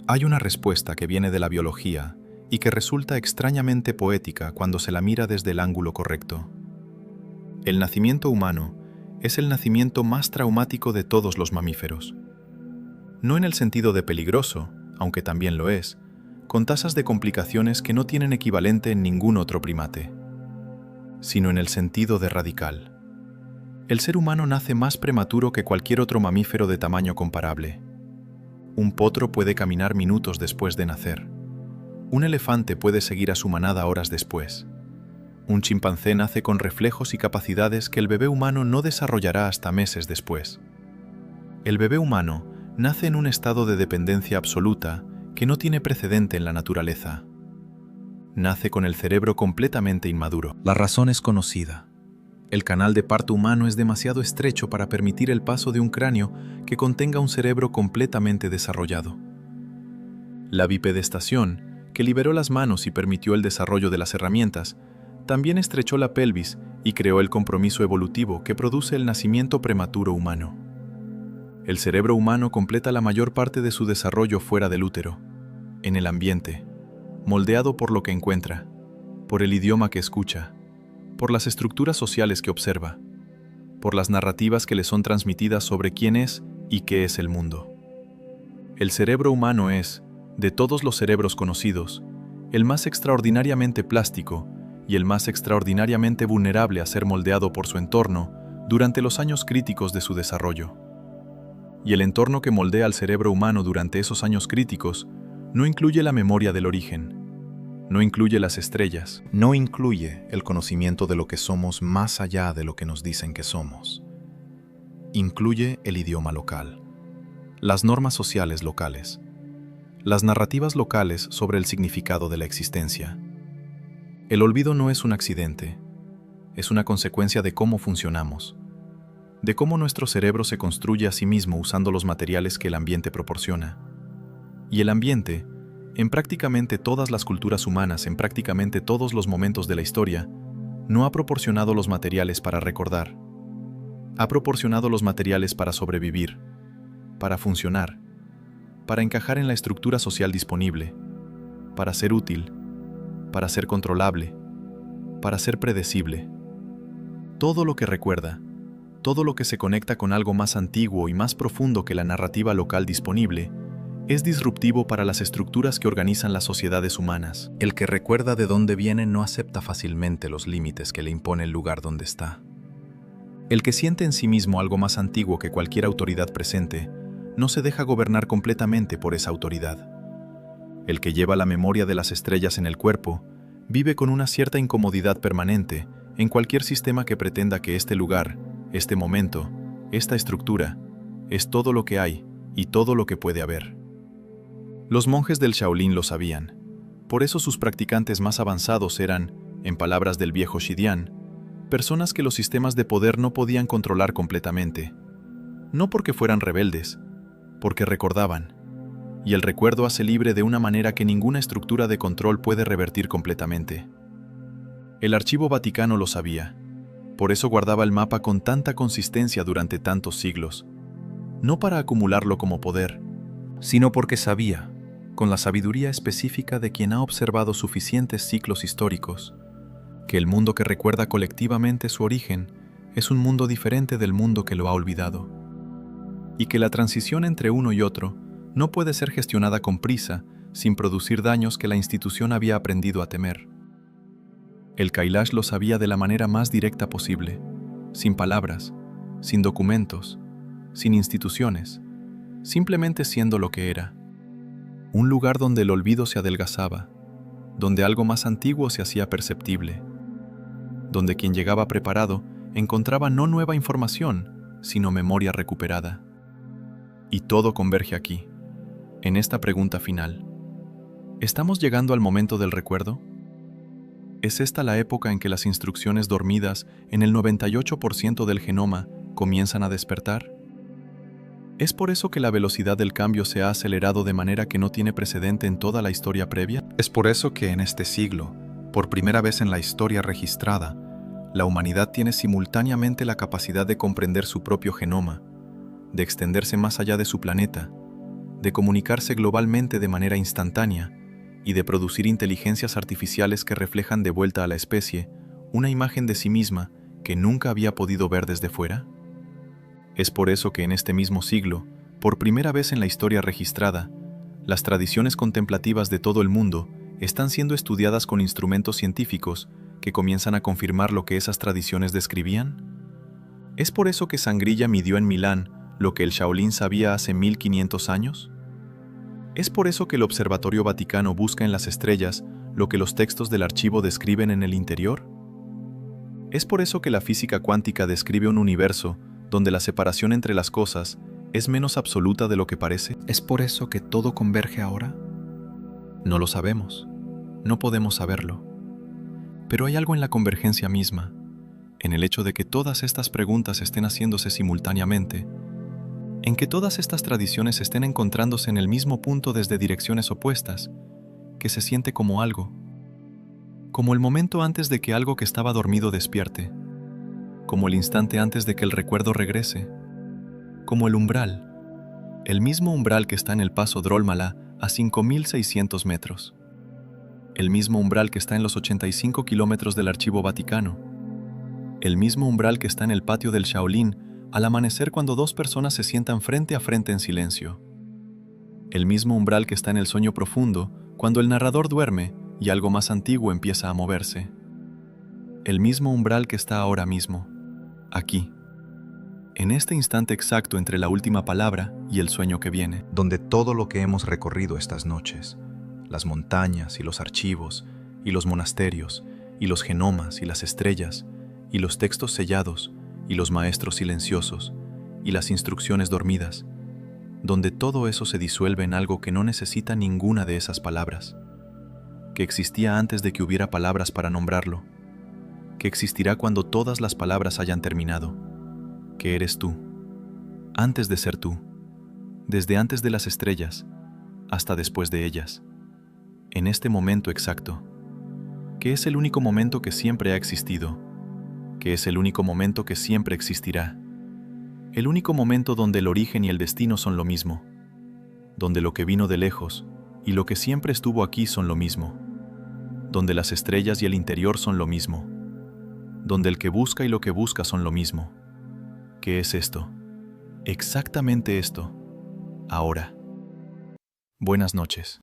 [SPEAKER 1] Hay una respuesta que viene de la biología y que resulta extrañamente poética cuando se la mira desde el ángulo correcto. El nacimiento humano es el nacimiento más traumático de todos los mamíferos. No en el sentido de peligroso, aunque también lo es, con tasas de complicaciones que no tienen equivalente en ningún otro primate, sino en el sentido de radical. El ser humano nace más prematuro que cualquier otro mamífero de tamaño comparable. Un potro puede caminar minutos después de nacer. Un elefante puede seguir a su manada horas después. Un chimpancé nace con reflejos y capacidades que el bebé humano no desarrollará hasta meses después. El bebé humano nace en un estado de dependencia absoluta que no tiene precedente en la naturaleza. Nace con el cerebro completamente inmaduro. La razón es conocida.
[SPEAKER 3] El canal de parto humano es demasiado estrecho para permitir el paso de un cráneo que contenga un cerebro completamente desarrollado. La bipedestación, que liberó las manos y permitió el desarrollo de las herramientas, también estrechó la pelvis y creó el compromiso evolutivo que produce el nacimiento prematuro humano. El cerebro humano completa la mayor parte de su desarrollo fuera del útero, en el ambiente, moldeado por lo que encuentra, por el idioma que escucha, por las estructuras sociales que observa, por las narrativas que le son transmitidas sobre quién es y qué es el mundo. El cerebro humano es, de todos los cerebros conocidos, el más extraordinariamente plástico y el más extraordinariamente vulnerable a ser moldeado por su entorno durante los años críticos de su desarrollo. Y el entorno que moldea al cerebro humano durante esos años críticos no incluye la memoria del origen, no incluye las estrellas,
[SPEAKER 1] No incluye el conocimiento de lo que somos más allá de lo que nos dicen que somos. Incluye el idioma local, las normas sociales locales, las narrativas locales sobre el significado de la existencia. El olvido no es un accidente, es una consecuencia de cómo funcionamos, de cómo nuestro cerebro se construye a sí mismo usando los materiales que el ambiente proporciona. Y el ambiente, en prácticamente todas las culturas humanas, en prácticamente todos los momentos de la historia, no ha proporcionado los materiales para recordar. Ha proporcionado los materiales para sobrevivir, para funcionar, para encajar en la estructura social disponible, para ser útil, para ser controlable, para ser predecible. Todo lo que recuerda, todo lo que se conecta con algo más antiguo y más profundo que la narrativa local disponible, es disruptivo para las estructuras que organizan las sociedades humanas. El que recuerda de dónde viene no acepta fácilmente los límites que le impone el lugar donde está. El que siente en sí mismo algo más antiguo que cualquier autoridad presente, no se deja gobernar completamente por esa autoridad. El que lleva la memoria de las estrellas en el cuerpo, vive con una cierta incomodidad permanente en cualquier sistema que pretenda que este lugar, este momento, esta estructura, es todo lo que hay y todo lo que puede haber. Los monjes del Shaolin lo sabían. Por eso sus practicantes más avanzados eran, en palabras del viejo Shidian, personas que los sistemas de poder no podían controlar completamente. No porque fueran rebeldes, porque recordaban. Y el recuerdo hace libre de una manera que ninguna estructura de control puede revertir completamente. El Archivo Vaticano lo sabía. Por eso guardaba el mapa con tanta consistencia durante tantos siglos. No para acumularlo como poder, sino porque sabía, con la sabiduría específica de quien ha observado suficientes ciclos históricos, que el mundo que recuerda colectivamente su origen es un mundo diferente del mundo que lo ha olvidado, y que la transición entre uno y otro no puede ser gestionada con prisa sin producir daños que la institución había aprendido a temer. El Kailash lo sabía de la manera más directa posible, sin palabras, sin documentos, sin instituciones, simplemente siendo lo que era. Un lugar donde el olvido se adelgazaba, donde algo más antiguo se hacía perceptible, donde quien llegaba preparado encontraba no nueva información, sino memoria recuperada. Y todo converge aquí, en esta pregunta final. ¿Estamos llegando al momento del recuerdo? ¿Es esta la época en que las instrucciones dormidas en el 98% del genoma comienzan a despertar? ¿Es por eso que la velocidad del cambio se ha acelerado de manera que no tiene precedente en toda la historia previa? Es por eso que en este siglo, por primera vez en la historia registrada, la humanidad tiene simultáneamente la capacidad de comprender su propio genoma, de extenderse más allá de su planeta, de comunicarse globalmente de manera instantánea y de producir inteligencias artificiales que reflejan de vuelta a la especie una imagen de sí misma que nunca había podido ver desde fuera. Es por eso que en este mismo siglo, por primera vez en la historia registrada, las tradiciones contemplativas de todo el mundo están siendo estudiadas con instrumentos científicos que comienzan a confirmar lo que esas tradiciones describían. ¿Es por eso que Sangrilla midió en Milán lo que el Shaolin sabía hace 1500 años? ¿Es por eso que el Observatorio Vaticano busca en las estrellas lo que los textos del archivo describen en el interior? ¿Es por eso que la física cuántica describe un universo donde la separación entre las cosas es menos absoluta de lo que parece? ¿Es por eso que todo converge ahora? No lo sabemos, no podemos saberlo. Pero hay algo en la convergencia misma,
[SPEAKER 2] en el hecho de que todas estas preguntas estén haciéndose simultáneamente, en que todas estas tradiciones estén encontrándose en el mismo punto desde direcciones opuestas, que se siente como algo, como el momento antes de que algo que estaba dormido despierte, como el instante antes de que el recuerdo regrese, como el umbral, el mismo umbral que está en el paso Drolmala a 5.600 metros, el mismo umbral que está en los 85 kilómetros del Archivo Vaticano, el mismo umbral que está en el patio del Shaolin al amanecer cuando dos personas se sientan frente a frente en silencio, el mismo umbral que está en el sueño profundo cuando el narrador duerme y algo más antiguo empieza a moverse, el mismo umbral que está ahora mismo, aquí, en este instante exacto entre la última palabra y el sueño que viene.
[SPEAKER 1] Donde todo lo que hemos recorrido estas noches, las montañas y los archivos, y los monasterios, y los genomas y las estrellas, y los textos sellados, y los maestros silenciosos, y las instrucciones dormidas, donde todo eso se disuelve en algo que no necesita ninguna de esas palabras, que existía antes de que hubiera palabras para nombrarlo, que existirá cuando todas las palabras hayan terminado, que eres tú, antes de ser tú, desde antes de las estrellas hasta después de ellas, en este momento exacto, que es el único momento que siempre ha existido, que es el único momento que siempre existirá, el único momento donde el origen y el destino son lo mismo, donde lo que vino de lejos y lo que siempre estuvo aquí son lo mismo, donde las estrellas y el interior son lo mismo, donde el que busca y lo que busca son lo mismo. ¿Qué es esto? Exactamente esto. Ahora. Buenas noches.